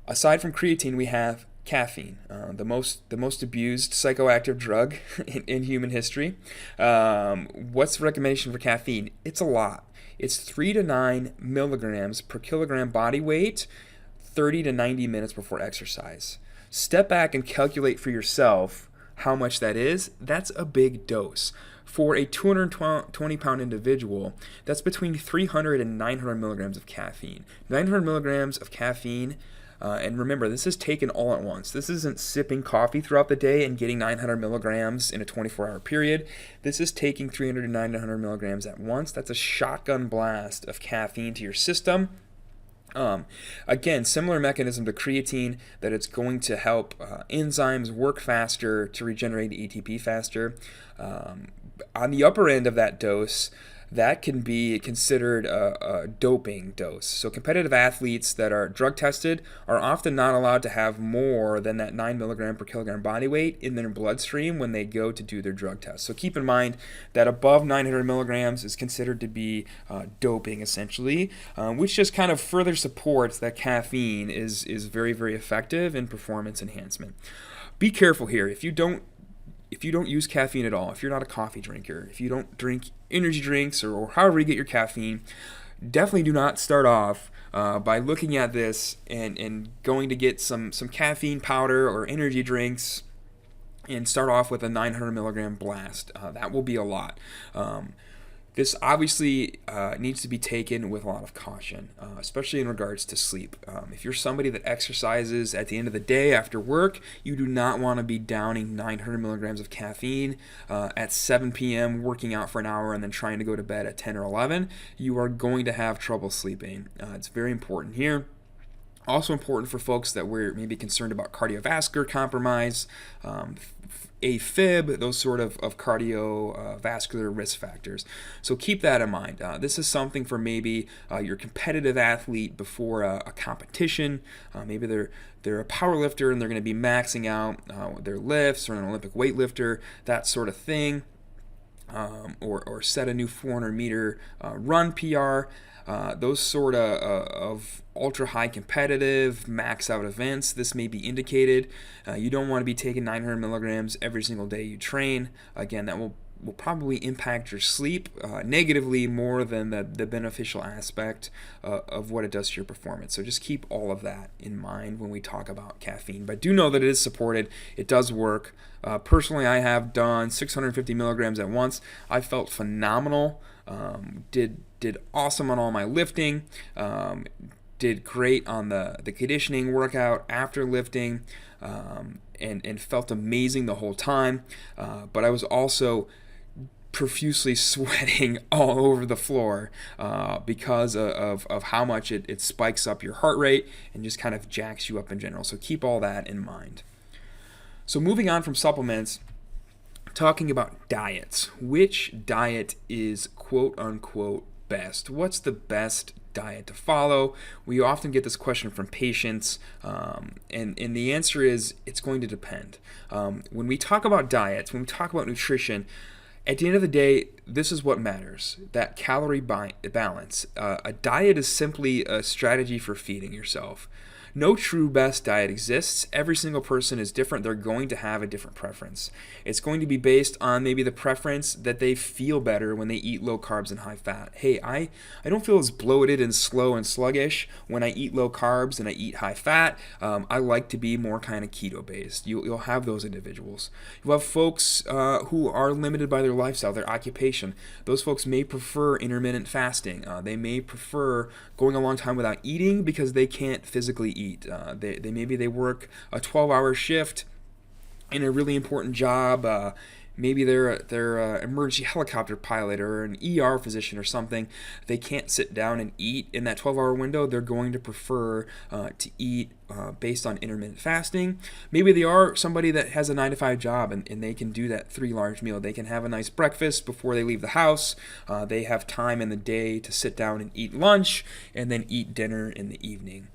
Aside from creatine, we have caffeine, the most abused psychoactive drug in human history. What's the recommendation for caffeine? It's a lot. It's 3 to 9 milligrams per kilogram body weight, 30 to 90 minutes before exercise. Step back and calculate for yourself how much that is. That's a big dose. For a 220-pound individual, that's between 300 and 900 milligrams of caffeine. 900 milligrams of caffeine, and remember, this is taken all at once. This isn't sipping coffee throughout the day and getting 900 milligrams in a 24-hour period. This is taking 300 to 900 milligrams at once. That's a shotgun blast of caffeine to your system. Again, similar mechanism to creatine, that it's going to help enzymes work faster to regenerate ATP faster. On the upper end of that dose, that can be considered a doping dose. So competitive athletes that are drug tested are often not allowed to have more than that 9 milligram per kilogram body weight in their bloodstream when they go to do their drug test. So keep in mind that above 900 milligrams is considered to be doping, essentially, which just kind of further supports that caffeine is very, very effective in performance enhancement. Be careful here. If you don't use caffeine at all, if you're not a coffee drinker, if you don't drink energy drinks or however you get your caffeine, definitely do not start off by looking at this and going to get some caffeine powder or energy drinks and start off with a 900 milligram blast. That will be a lot. This obviously needs to be taken with a lot of caution, especially in regards to sleep. If you're somebody that exercises at the end of the day after work, you do not want to be downing 900 milligrams of caffeine at 7 p.m., working out for an hour, and then trying to go to bed at 10 or 11. You are going to have trouble sleeping. It's very important here. Also important for folks that we're maybe concerned about cardiovascular compromise, AFib, those sort of cardiovascular risk factors. So keep that in mind. This is something for maybe your competitive athlete before a competition. Maybe they're a power lifter and they're going to be maxing out their lifts, or an Olympic weightlifter, that sort of thing. Or set a new 400-meter run PR. Those sort of ultra-high competitive, max-out events, this may be indicated. You don't want to be taking 900 milligrams every single day you train. Again, that will probably impact your sleep negatively more than the beneficial aspect of what it does to your performance. So just keep all of that in mind when we talk about caffeine. But do know that it is supported. It does work. Personally, I have done 650 milligrams at once. I felt phenomenal. Did awesome on all my lifting. Did great on the conditioning workout after lifting, and felt amazing the whole time. But I was also profusely sweating all over the floor because of how much it spikes up your heart rate and just kind of jacks you up in general. So keep all that in mind. So moving on from supplements, talking about diets. Which diet is quote unquote best? What's the best diet to follow? We often get this question from patients, and the answer is it's going to depend. When we talk about diets, when we talk about nutrition, at the end of the day, this is what matters, that calorie balance. A diet is simply a strategy for feeding yourself. No true best diet exists. Every single person is different. They're going to have a different preference. It's going to be based on maybe the preference that they feel better when they eat low carbs and high fat. Hey, I don't feel as bloated and slow and sluggish when I eat low carbs and I eat high fat. I like to be more kind of keto based. You'll have those individuals. You'll have folks who are limited by their lifestyle, their occupation. Those folks may prefer intermittent fasting. They may prefer going a long time without eating because they can't physically eat. Maybe they work a 12-hour shift in a really important job. Maybe they're an emergency helicopter pilot or an ER physician or something. They can't sit down and eat in that 12-hour window. They're going to prefer to eat based on intermittent fasting. Maybe they are somebody that has a 9-to-5 job and they can do that 3 large meal. They can have a nice breakfast before they leave the house. They have time in the day to sit down and eat lunch and then eat dinner in the evening.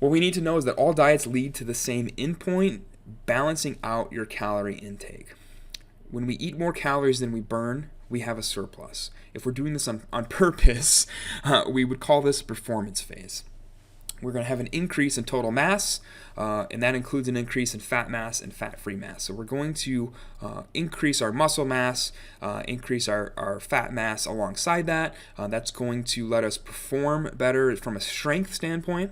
What we need to know is that all diets lead to the same endpoint, balancing out your calorie intake. When we eat more calories than we burn, we have a surplus. If we're doing this on purpose, we would call this a performance phase. We're going to have an increase in total mass, and that includes an increase in fat mass and fat-free mass. So we're going to increase our muscle mass, increase our fat mass alongside that. That's going to let us perform better from a strength standpoint.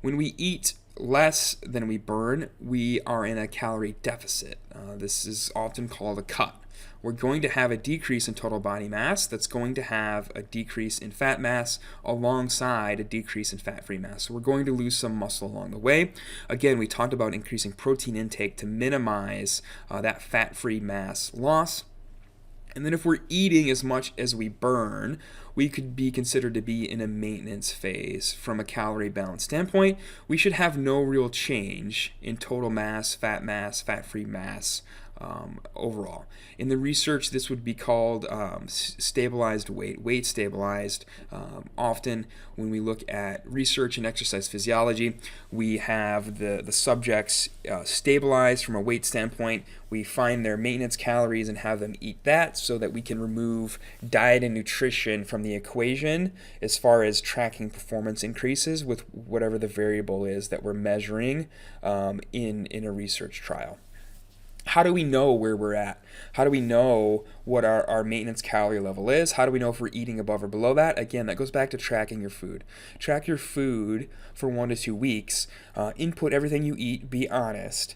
When we eat less than we burn, we are in a calorie deficit. This is often called a cut. We're going to have a decrease in total body mass that's going to have a decrease in fat mass alongside a decrease in fat-free mass. So we're going to lose some muscle along the way. Again, we talked about increasing protein intake to minimize that fat-free mass loss. And then if we're eating as much as we burn, we could be considered to be in a maintenance phase. From a calorie balance standpoint, we should have no real change in total mass, fat-free mass overall. In the research, this would be called stabilized weight stabilized. Often when we look at research and exercise physiology, we have the subjects stabilized from a weight standpoint. We find their maintenance calories and have them eat that so that we can remove diet and nutrition from the equation as far as tracking performance increases with whatever the variable is that we're measuring in a research trial. How do we know where we're at? How do we know what our maintenance calorie level is? How do we know if we're eating above or below that? Again, that goes back to tracking your food. Track your food for 1 to 2 weeks. Input everything you eat, be honest,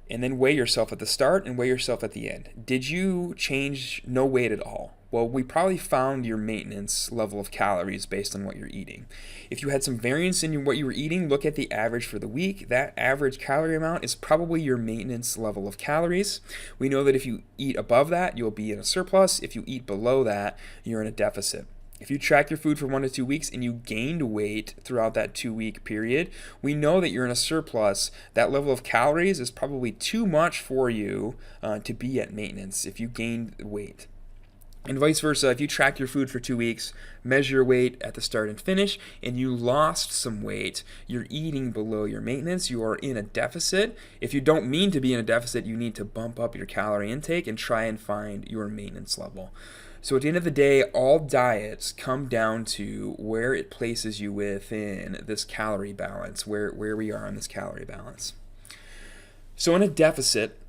and then weigh yourself at the start and weigh yourself at the end. Did you change no weight at all? Well, we probably found your maintenance level of calories based on what you're eating. If you had some variance in what you were eating, look at the average for the week. That average calorie amount is probably your maintenance level of calories. We know that if you eat above that, you'll be in a surplus. If you eat below that, you're in a deficit. If you track your food for 1 to 2 weeks and you gained weight throughout that 2-week period, we know that you're in a surplus. That level of calories is probably too much for you to be at maintenance if you gained weight. And vice versa, if you track your food for 2 weeks, measure your weight at the start and finish, and you lost some weight, you're eating below your maintenance, you are in a deficit. If you don't mean to be in a deficit, you need to bump up your calorie intake and try and find your maintenance level. So at the end of the day, all diets come down to where it places you within this calorie balance, where we are in this calorie balance. So in a deficit,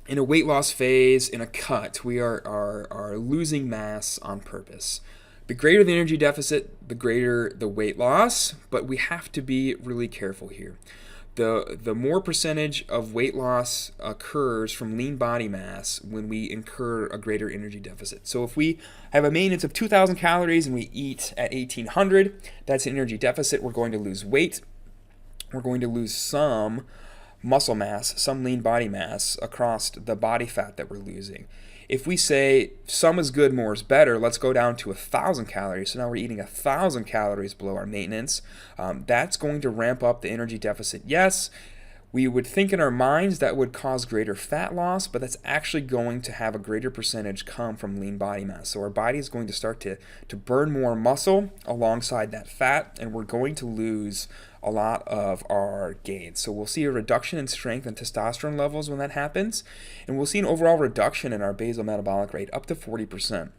in a weight loss phase, in a cut, we are losing mass on purpose. The greater the energy deficit, the greater the weight loss, but we have to be really careful here. The more percentage of weight loss occurs from lean body mass when we incur a greater energy deficit. So if we have a maintenance of 2,000 calories and we eat at 1,800, that's an energy deficit. We're going to lose weight. We're going to lose some muscle mass, some lean body mass across the body fat that we're losing. If we say some is good, more is better, let's go down to 1,000 calories. So now we're eating 1,000 calories below our maintenance. That's going to ramp up the energy deficit. Yes, We would think in our minds that would cause greater fat loss, but that's actually going to have a greater percentage come from lean body mass. So our body is going to start to burn more muscle alongside that fat, and we're going to lose a lot of our gains. So we'll see a reduction in strength and testosterone levels when that happens, and we'll see an overall reduction in our basal metabolic rate up to 40%.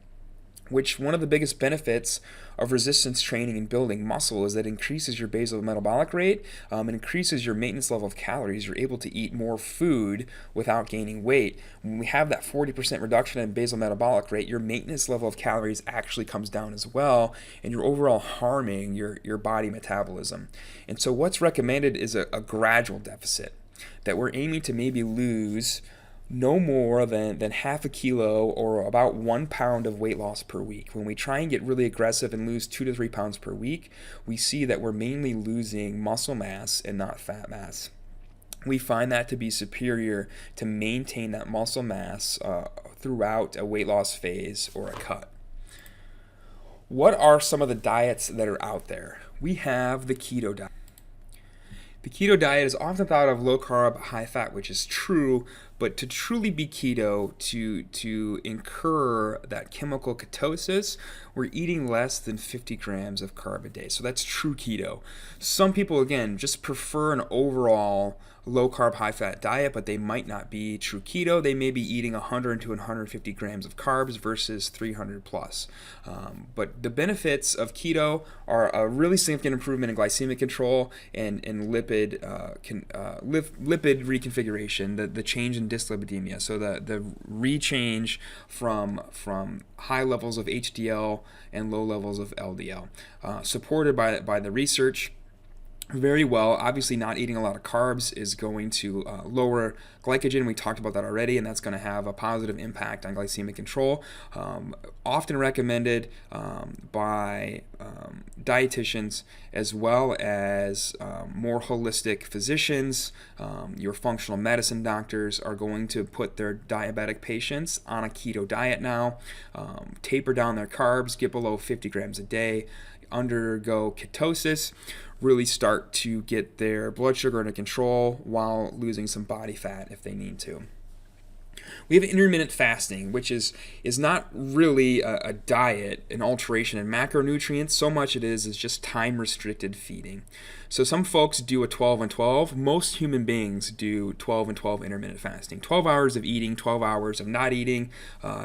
Which one of the biggest benefits of resistance training and building muscle is that it increases your basal metabolic rate, and increases your maintenance level of calories. You're able to eat more food without gaining weight. When we have that 40% reduction in basal metabolic rate, your maintenance level of calories actually comes down as well, and you're overall harming your body metabolism. And so what's recommended is a gradual deficit, that we're aiming to maybe lose no more than half a kilo or about 1 pound of weight loss per week. When we try and get really aggressive and lose 2 to 3 pounds per week, we see that we're mainly losing muscle mass and not fat mass. We find that to be superior to maintain that muscle mass throughout a weight loss phase or a cut. What are some of the diets that are out there? We have the keto diet. The keto diet is often thought of low carb, high fat, which is true, but to truly be keto, to incur that chemical ketosis, we're eating less than 50 grams of carb a day. So that's true keto. Some people, again, just prefer an overall low carb, high fat diet, but they might not be true keto. They may be eating 100 to 150 grams of carbs versus 300 plus. But the benefits of keto are a really significant improvement in glycemic control and lipid reconfiguration, the change in dyslipidemia. So the rechange from high levels of HDL and low levels of LDL, supported by the research very well. Obviously, not eating a lot of carbs is going to lower glycogen. We talked about that already, and that's going to have a positive impact on glycemic control. Often recommended by dietitians as well as more holistic physicians. Your functional medicine doctors are going to put their diabetic patients on a keto diet now, taper down their carbs, get below 50 grams a day, undergo ketosis, really start to get their blood sugar under control while losing some body fat if they need to. We have intermittent fasting, which is not really a diet, an alteration in macronutrients. So much it is just time-restricted feeding. So some folks do a 12 and 12. Most human beings do 12 and 12 intermittent fasting. 12 hours of eating, 12 hours of not eating.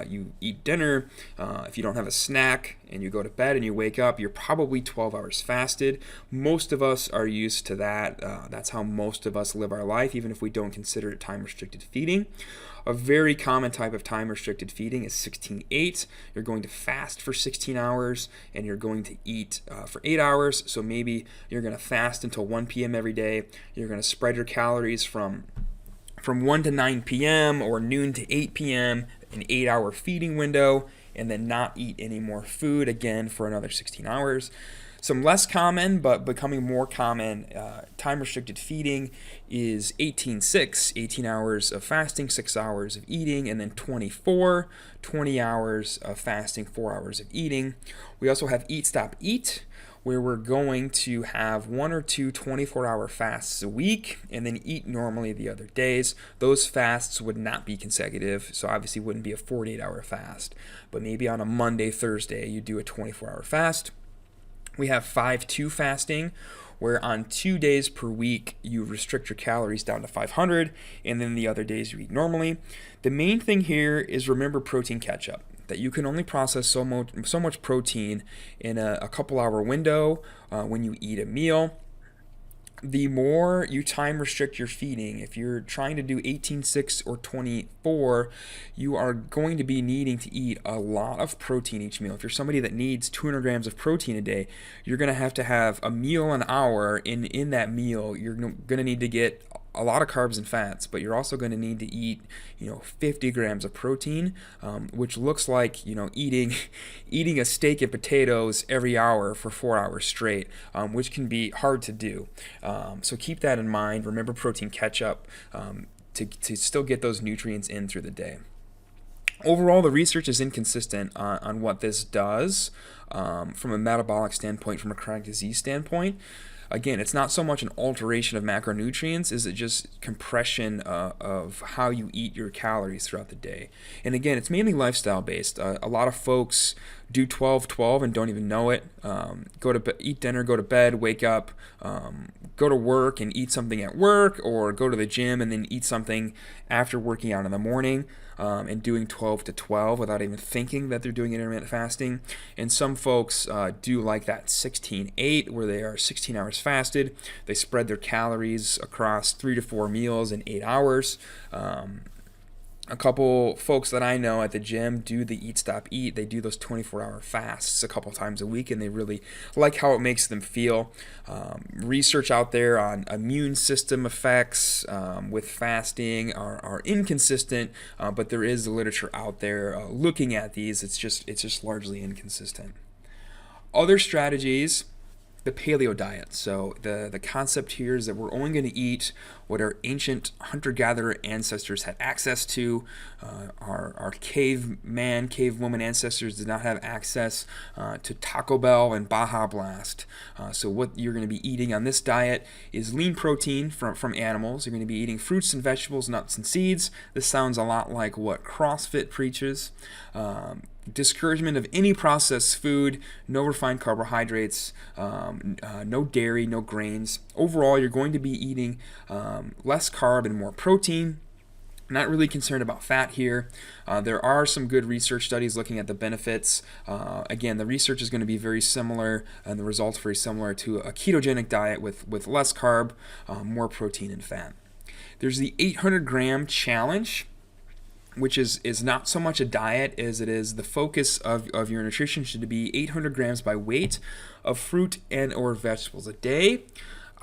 You eat dinner. If you don't have a snack and you go to bed and you wake up, you're probably 12 hours fasted. Most of us are used to that. That's how most of us live our life, even if we don't consider it time-restricted feeding. A very common type of time-restricted feeding is 16-8. You're going to fast for 16 hours, and you're going to eat for 8 hours. So maybe you're going to fast until 1 p.m. every day. You're going to spread your calories from 1 to 9 p.m. or noon to 8 p.m., an 8-hour feeding window, and then not eat any more food again for another 16 hours. Some less common, but becoming more common, time-restricted feeding is 18-6, 18 hours of fasting, 6 hours of eating, and then 20 hours of fasting, 4 hours of eating. We also have Eat, Stop, Eat, where we're going to have 1 or 2 24-hour fasts a week and then eat normally the other days. Those fasts would not be consecutive, so obviously wouldn't be a 48-hour fast. But maybe on a Monday, Thursday, you do a 24-hour fast. We have 5-2 fasting, where on 2 days per week, you restrict your calories down to 500, and then the other days you eat normally. The main thing here is remember protein catch-up, that you can only process so much protein in a couple-hour window when you eat a meal. The more you time restrict your feeding, if you're trying to do 18-6 or 24, you are going to be needing to eat a lot of protein each meal. If you're somebody that needs 200 grams of protein a day, you're going to have a meal an hour. In that meal, you're going to need to get a lot of carbs and fats, but you're also going to need to eat, 50 grams of protein, which looks like, eating a steak and potatoes every hour for 4 hours straight, which can be hard to do. So keep that in mind. Remember protein catch-up to still get those nutrients in through the day. Overall, the research is inconsistent on what this does from a metabolic standpoint, from a chronic disease standpoint. again, it's not so much an alteration of macronutrients as it just compression of how you eat your calories throughout the day. And again, it's mainly lifestyle based. A lot of folks do 12-12 and don't even know it. Eat dinner, go to bed, wake up, go to work and eat something at work, or go to the gym and then eat something after working out in the morning, and doing 12-12 without even thinking that they're doing intermittent fasting. And some folks do like that 16-8, where they are 16 hours fasted. They spread their calories across 3 to 4 meals in 8 hours. A couple folks that I know at the gym do the Eat Stop Eat. They do those 24-hour fasts a couple times a week, and they really like how it makes them feel. Research out there on immune system effects with fasting are inconsistent, but there is literature out there looking at these. It's just largely inconsistent. Other strategies, the paleo diet. So the concept here is that we're only going to eat what our ancient hunter-gatherer ancestors had access to. Our cavewoman ancestors did not have access to Taco Bell and Baja Blast. So what you're going to be eating on this diet is lean protein from animals. You're going to be eating fruits and vegetables, nuts and seeds. This sounds a lot like what CrossFit preaches. Discouragement of any processed food, no refined carbohydrates, no dairy, no grains. Overall, you're going to be eating less carb and more protein. Not really concerned about fat here. There are some good research studies looking at the benefits. Again, the research is going to be very similar and the results very similar to a ketogenic diet with less carb, more protein and fat. There's the 800-gram challenge, which is not so much a diet as it is the focus of your nutrition should be 800 grams by weight of fruit and or vegetables a day.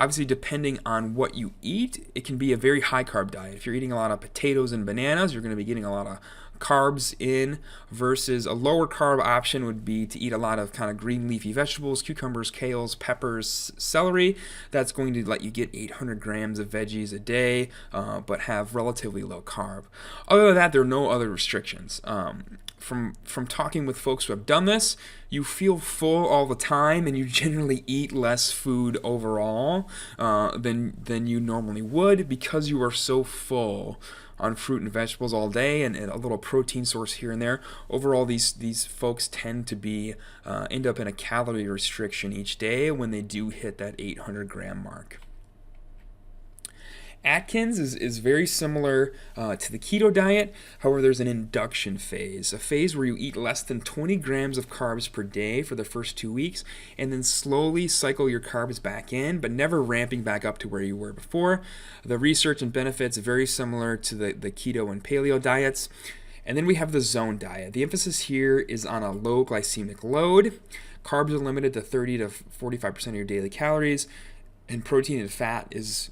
Obviously, depending on what you eat, it can be a very high carb diet. If you're eating a lot of potatoes and bananas, you're going to be getting a lot of carbs in, versus a lower carb option would be to eat a lot of kind of green leafy vegetables, cucumbers, kales, peppers, celery. That's going to let you get 800 grams of veggies a day, but have relatively low carb. Other than that, there are no other restrictions. From talking with folks who have done this, you feel full all the time, and you generally eat less food overall than you normally would, because you are so full on fruit and vegetables all day and a little protein source here and there. Overall, these folks tend to be end up in a calorie restriction each day when they do hit that 800 gram mark. Atkins is very similar to the keto diet. However, there's an induction phase, a phase where you eat less than 20 grams of carbs per day for the first 2 weeks, and then slowly cycle your carbs back in, but never ramping back up to where you were before. The research and benefits are very similar to the keto and paleo diets. And then we have the zone diet. The emphasis here is on a low glycemic load. Carbs are limited to 30 to 45% of your daily calories, and protein and fat is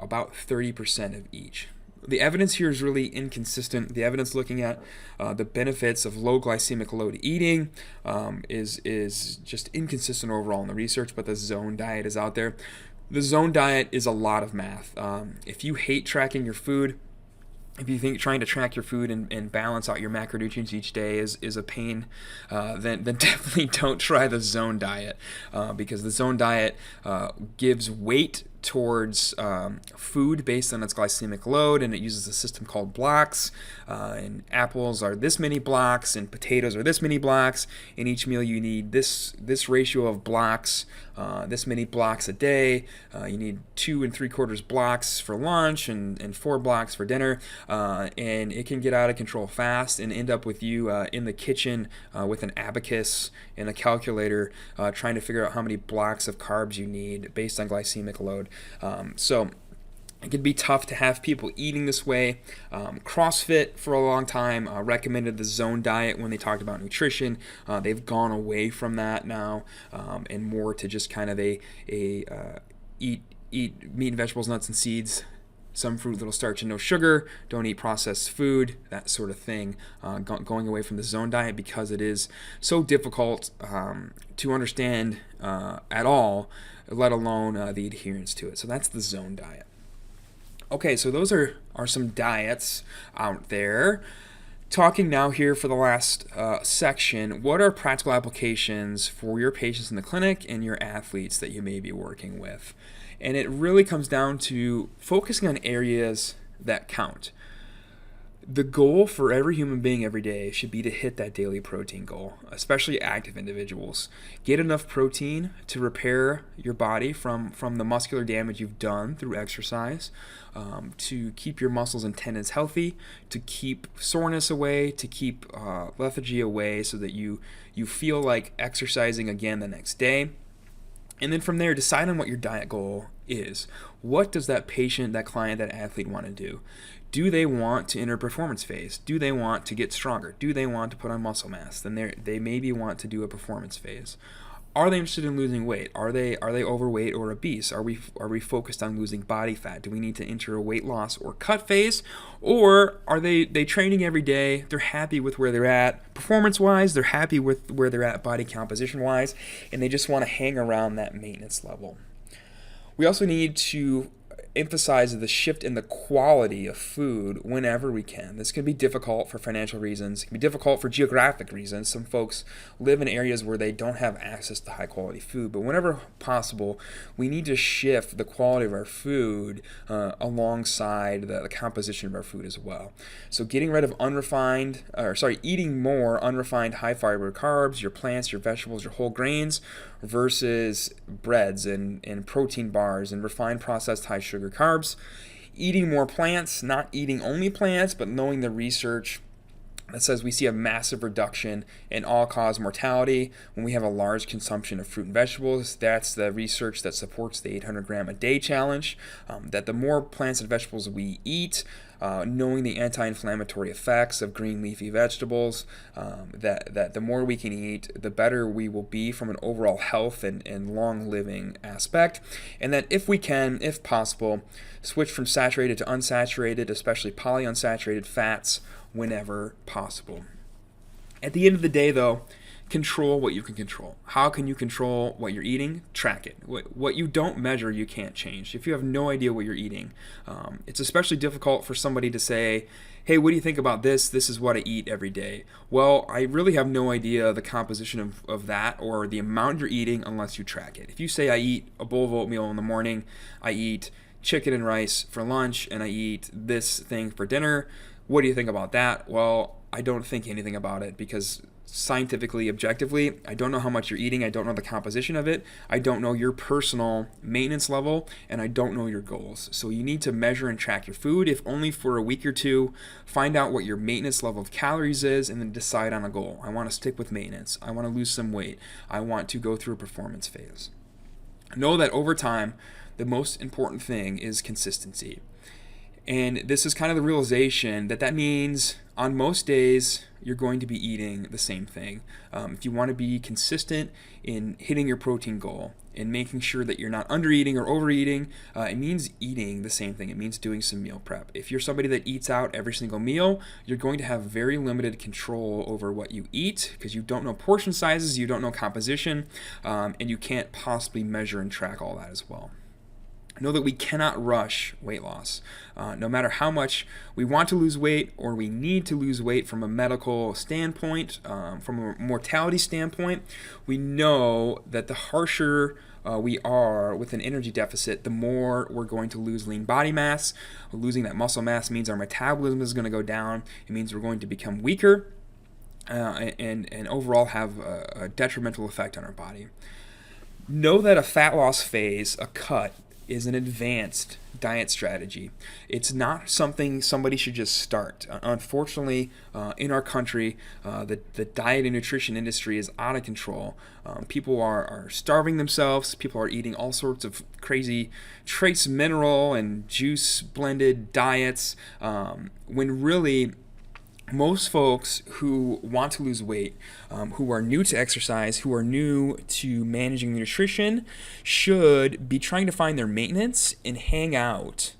about 30% of each. The evidence here is really inconsistent. The evidence looking at the benefits of low glycemic load eating is just inconsistent overall in the research, but the zone diet is out there. The zone diet is a lot of math. If you hate tracking your food, if you think trying to track your food and balance out your macronutrients each day is a pain, then definitely don't try the zone diet, because the zone diet gives weight towards food based on its glycemic load, and it uses a system called blocks. And apples are this many blocks, and potatoes are this many blocks. In each meal, you need this ratio of blocks, this many blocks a day. You need 2 3/4 blocks for lunch and 4 blocks for dinner. And it can get out of control fast and end up with you in the kitchen with an abacus and a calculator trying to figure out how many blocks of carbs you need based on glycemic load. So it can be tough to have people eating this way. CrossFit for a long time recommended the zone diet when they talked about nutrition. They've gone away from that now and more to just kind of a eat meat and vegetables, nuts and seeds, some fruit, little starch, and no sugar. Don't eat processed food, that sort of thing. Going away from the zone diet because it is so difficult to understand at all, let alone the adherence to it. So that's the zone diet. Okay, so those are some diets out there. talking now here for the last section, what are practical applications for your patients in the clinic and your athletes that you may be working with? And it really comes down to focusing on areas that count. The goal for every human being every day should be to hit that daily protein goal, especially active individuals. Get enough protein to repair your body from the muscular damage you've done through exercise, to keep your muscles and tendons healthy, to keep soreness away, to keep lethargy away so that you feel like exercising again the next day. And then from there, decide on what your diet goal is. What does that patient, that client, that athlete want to do? Do they want to enter performance phase? Do they want to get stronger? Do they want to put on muscle mass? Then they maybe want to do a performance phase. Are they interested in losing weight? Are they overweight or obese? Are we focused on losing body fat? Do we need to enter a weight loss or cut phase? Or are they training every day? They're happy with where they're at performance-wise. They're happy with where they're at body composition-wise, and they just want to hang around that maintenance level. We also need to emphasize the shift in the quality of food whenever we can. This can be difficult for financial reasons. It can be difficult for geographic reasons. Some folks live in areas where they don't have access to high quality food, but whenever possible, we need to shift the quality of our food alongside the composition of our food as well. So eating more unrefined high fiber carbs, your plants, your vegetables, your whole grains, versus breads and protein bars and refined processed high sugar carbs. Eating more plants, not eating only plants, but knowing the research that says we see a massive reduction in all-cause mortality when we have a large consumption of fruit and vegetables. That's the research that supports the 800 gram a day challenge, that the more plants and vegetables we eat, knowing the anti-inflammatory effects of green leafy vegetables, that the more we can eat, the better we will be from an overall health and long living aspect. And that if we can, if possible, switch from saturated to unsaturated, especially polyunsaturated fats, whenever possible. At the end of the day, though, control what you can control. How can you control what you're eating? Track it. What you don't measure, you can't change. If you have no idea what you're eating, it's especially difficult for somebody to say, hey, what do you think about this? This is what I eat every day. Well, I really have no idea the composition of that or the amount you're eating unless you track it. If you say I eat a bowl of oatmeal in the morning, I eat chicken and rice for lunch, and I eat this thing for dinner, what do you think about that? Well, I don't think anything about it because scientifically, objectively, I don't know how much you're eating. I don't know the composition of it. I don't know your personal maintenance level, and I don't know your goals. So you need to measure and track your food, if only for a week or two. Find out what your maintenance level of calories is, and then decide on a goal. I want to stick with maintenance. I want to lose some weight. I want to go through a performance phase. Know that over time, the most important thing is consistency. And this is kind of the realization that means on most days you're going to be eating the same thing. If you want to be consistent in hitting your protein goal and making sure that you're not undereating or overeating, it means eating the same thing. It means doing some meal prep. If you're somebody that eats out every single meal, you're going to have very limited control over what you eat because you don't know portion sizes, you don't know composition, and you can't possibly measure and track all that as well. Know that we cannot rush weight loss. No matter how much we want to lose weight or we need to lose weight from a medical standpoint, from a mortality standpoint, we know that the harsher we are with an energy deficit, the more we're going to lose lean body mass. Losing that muscle mass means our metabolism is going to go down. It means we're going to become weaker and overall have a detrimental effect on our body. Know that a fat loss phase, a cut, is an advanced diet strategy. It's not something somebody should just start. Unfortunately, in our country, the diet and nutrition industry is out of control. People are starving themselves. People are eating all sorts of crazy trace mineral and juice blended diets, when really most folks who want to lose weight, who are new to exercise, who are new to managing nutrition, should be trying to find their maintenance and hang out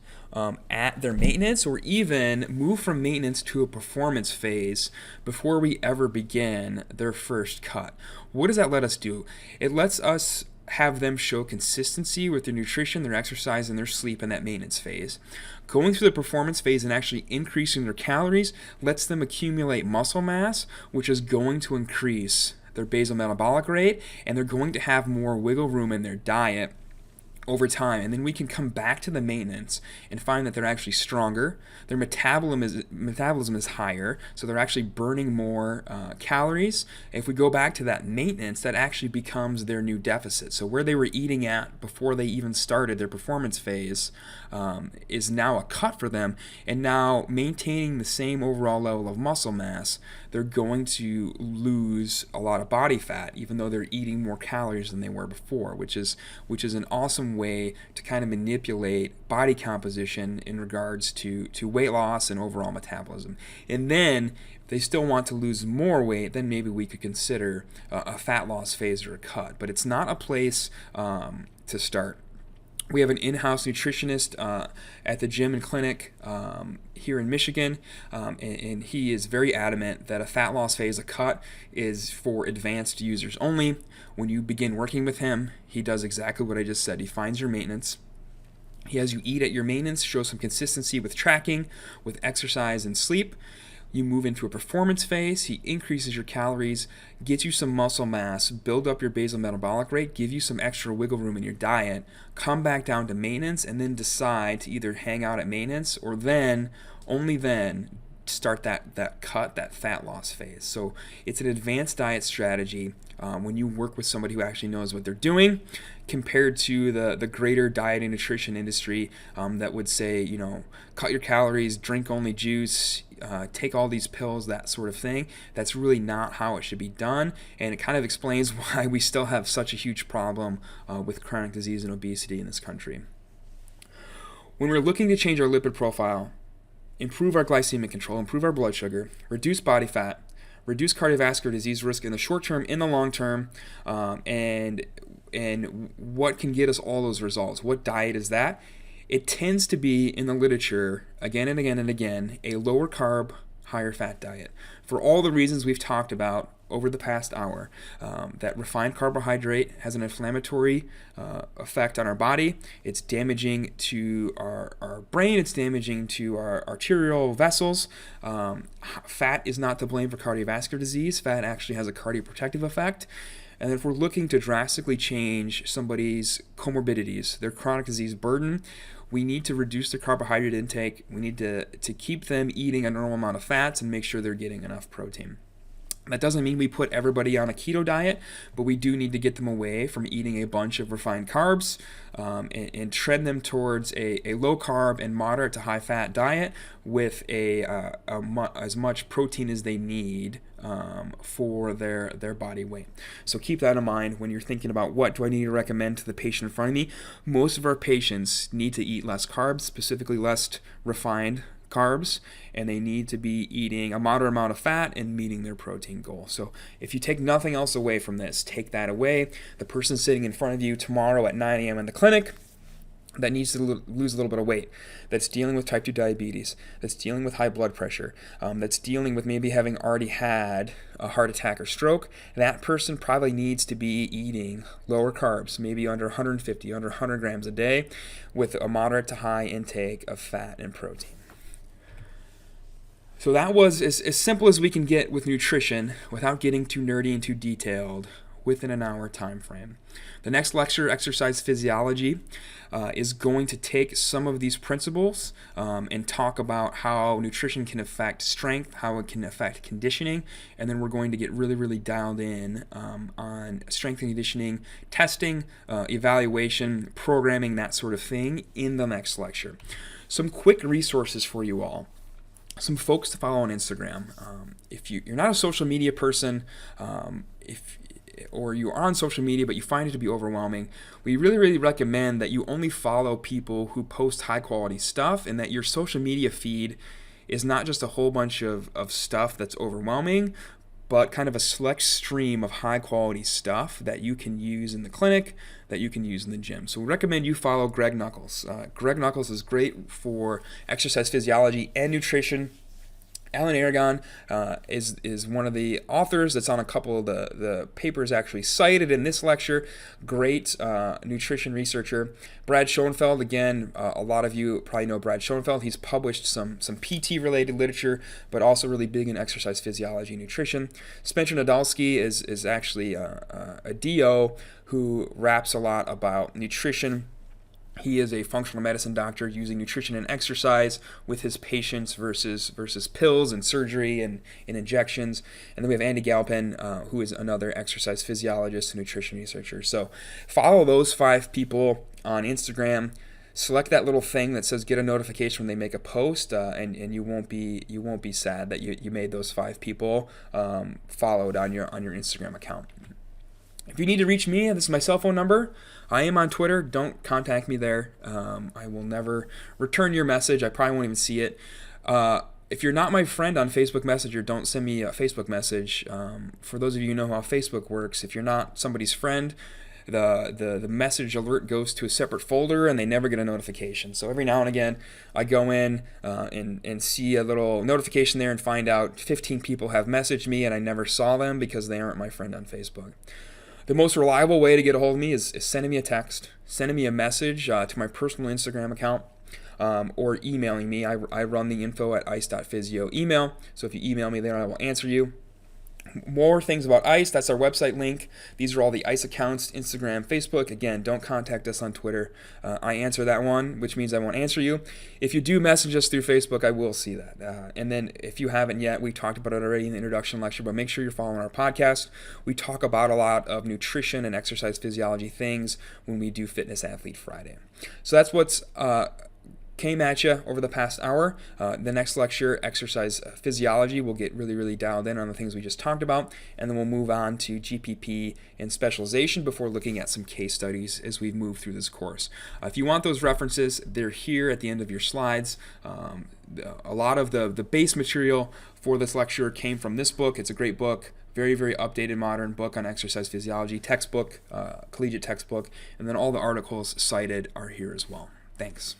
at their maintenance, or even move from maintenance to a performance phase before we ever begin their first cut. What does that let us do? It lets us have them show consistency with their nutrition, their exercise, and their sleep in that maintenance phase. Going through the performance phase and actually increasing their calories lets them accumulate muscle mass, which is going to increase their basal metabolic rate, and they're going to have more wiggle room in their diet over time. And then we can come back to the maintenance and find that they're actually stronger, their metabolism is higher, so they're actually burning more calories. If we go back to that maintenance, that actually becomes their new deficit. So where they were eating at before they even started their performance phase is now a cut for them, and now maintaining the same overall level of muscle mass, they're going to lose a lot of body fat, even though they're eating more calories than they were before, which is an awesome way to kind of manipulate body composition in regards to weight loss and overall metabolism. And then if they still want to lose more weight, then maybe we could consider a fat loss phase or a cut. But it's not a place to start. We have an in-house nutritionist at the gym and clinic here in Michigan, and he is very adamant that a fat loss phase, a cut, is for advanced users only. When you begin working with him, he does exactly what I just said. He finds your maintenance. He has you eat at your maintenance, show some consistency with tracking, with exercise and sleep. You move into a performance phase. He increases your calories, gets you some muscle mass, build up your basal metabolic rate, give you some extra wiggle room in your diet, come back down to maintenance, and then decide to either hang out at maintenance or then, only then, start that cut, that fat loss phase. So it's an advanced diet strategy when you work with somebody who actually knows what they're doing, compared to the greater diet and nutrition industry that would say, cut your calories, drink only juice, take all these pills, that sort of thing. That's really not how it should be done, and it kind of explains why we still have such a huge problem with chronic disease and obesity in this country. When we're looking to change our lipid profile, improve our glycemic control, improve our blood sugar, reduce body fat, reduce cardiovascular disease risk in the short term, in the long term, and what can get us all those results? What diet is that? It tends to be, in the literature, again and again and again, a lower carb, higher fat diet. For all the reasons we've talked about over the past hour, that refined carbohydrate has an inflammatory effect on our body. It's damaging to our brain. It's damaging to our arterial vessels. Fat is not to blame for cardiovascular disease. Fat actually has a cardioprotective effect. And if we're looking to drastically change somebody's comorbidities, their chronic disease burden, we need to reduce their carbohydrate intake. We need to keep them eating a normal amount of fats and make sure they're getting enough protein. That doesn't mean we put everybody on a keto diet, but we do need to get them away from eating a bunch of refined carbs and trend them towards a low carb and moderate to high fat diet with as much protein as they need for their body weight. So keep that in mind when you're thinking about what do I need to recommend to the patient in front of me. Most of our patients need to eat less carbs, specifically less refined carbs, and they need to be eating a moderate amount of fat and meeting their protein goal. So if you take nothing else away from this, take that away. The person sitting in front of you tomorrow at 9 a.m. in the clinic that needs to lose a little bit of weight, that's dealing with type 2 diabetes, that's dealing with high blood pressure, that's dealing with maybe having already had a heart attack or stroke, that person probably needs to be eating lower carbs, maybe under 150, under 100 grams a day, with a moderate to high intake of fat and protein. So that was as simple as we can get with nutrition without getting too nerdy and too detailed within an hour time frame. The next lecture, Exercise Physiology, is going to take some of these principles and talk about how nutrition can affect strength, how it can affect conditioning, and then we're going to get really, really dialed in on strength and conditioning, testing, evaluation, programming, that sort of thing in the next lecture. Some quick resources for you all. Some folks to follow on Instagram. If you're not a social media person, or you are on social media but you find it to be overwhelming, we really, really recommend that you only follow people who post high quality stuff, and that your social media feed is not just a whole bunch of stuff that's overwhelming, but kind of a select stream of high quality stuff that you can use in the clinic, that you can use in the gym. So we recommend you follow Greg Nuckols. Greg Nuckols is great for exercise physiology and nutrition. Alan Aragon is one of the authors that's on a couple of the papers actually cited in this lecture. Great nutrition researcher. Brad Schoenfeld, again, a lot of you probably know Brad Schoenfeld. He's published some PT-related literature, but also really big in exercise physiology and nutrition. Spencer Nadolsky is actually a DO who raps a lot about nutrition. He is a functional medicine doctor using nutrition and exercise with his patients versus pills and surgery and injections. And then we have Andy Galpin, who is another exercise physiologist and nutrition researcher. So follow those 5 people on Instagram. Select that little thing that says get a notification when they make a post, and you won't be sad that you made those 5 people followed on your Instagram account. If you need to reach me, this is my cell phone number. I am on Twitter. Don't contact me there. I will never return your message. I probably won't even see it. If you're not my friend on Facebook Messenger, don't send me a Facebook message. For those of you who know how Facebook works, if you're not somebody's friend, the message alert goes to a separate folder and they never get a notification. So every now and again, I go in and see a little notification there and find out 15 people have messaged me and I never saw them because they aren't my friend on Facebook. The most reliable way to get a hold of me is sending me a text, sending me a message to my personal Instagram account, or emailing me. I run the info@ice.physio email, so if you email me there, I will answer you. More things about ICE, that's our website link. These are all the ICE accounts, Instagram, Facebook. Again, don't contact us on Twitter. I answer that one, which means I won't answer you. If you do message us through Facebook, I will see that. And then if you haven't yet, we talked about it already in the introduction lecture, but make sure you're following our podcast. We talk about a lot of nutrition and exercise physiology things when we do Fitness Athlete Friday. So that's what's came at you over the past hour. The next lecture, exercise physiology, we'll get really dialed in on the things we just talked about, and then we'll move on to GPP and specialization before looking at some case studies as we move through this course. If you want those references, they're here at the end of your slides. A lot of the base material for this lecture came from this book. It's a great book. Very updated, modern book on exercise physiology, textbook, collegiate textbook, and then all the articles cited are here as well. Thanks.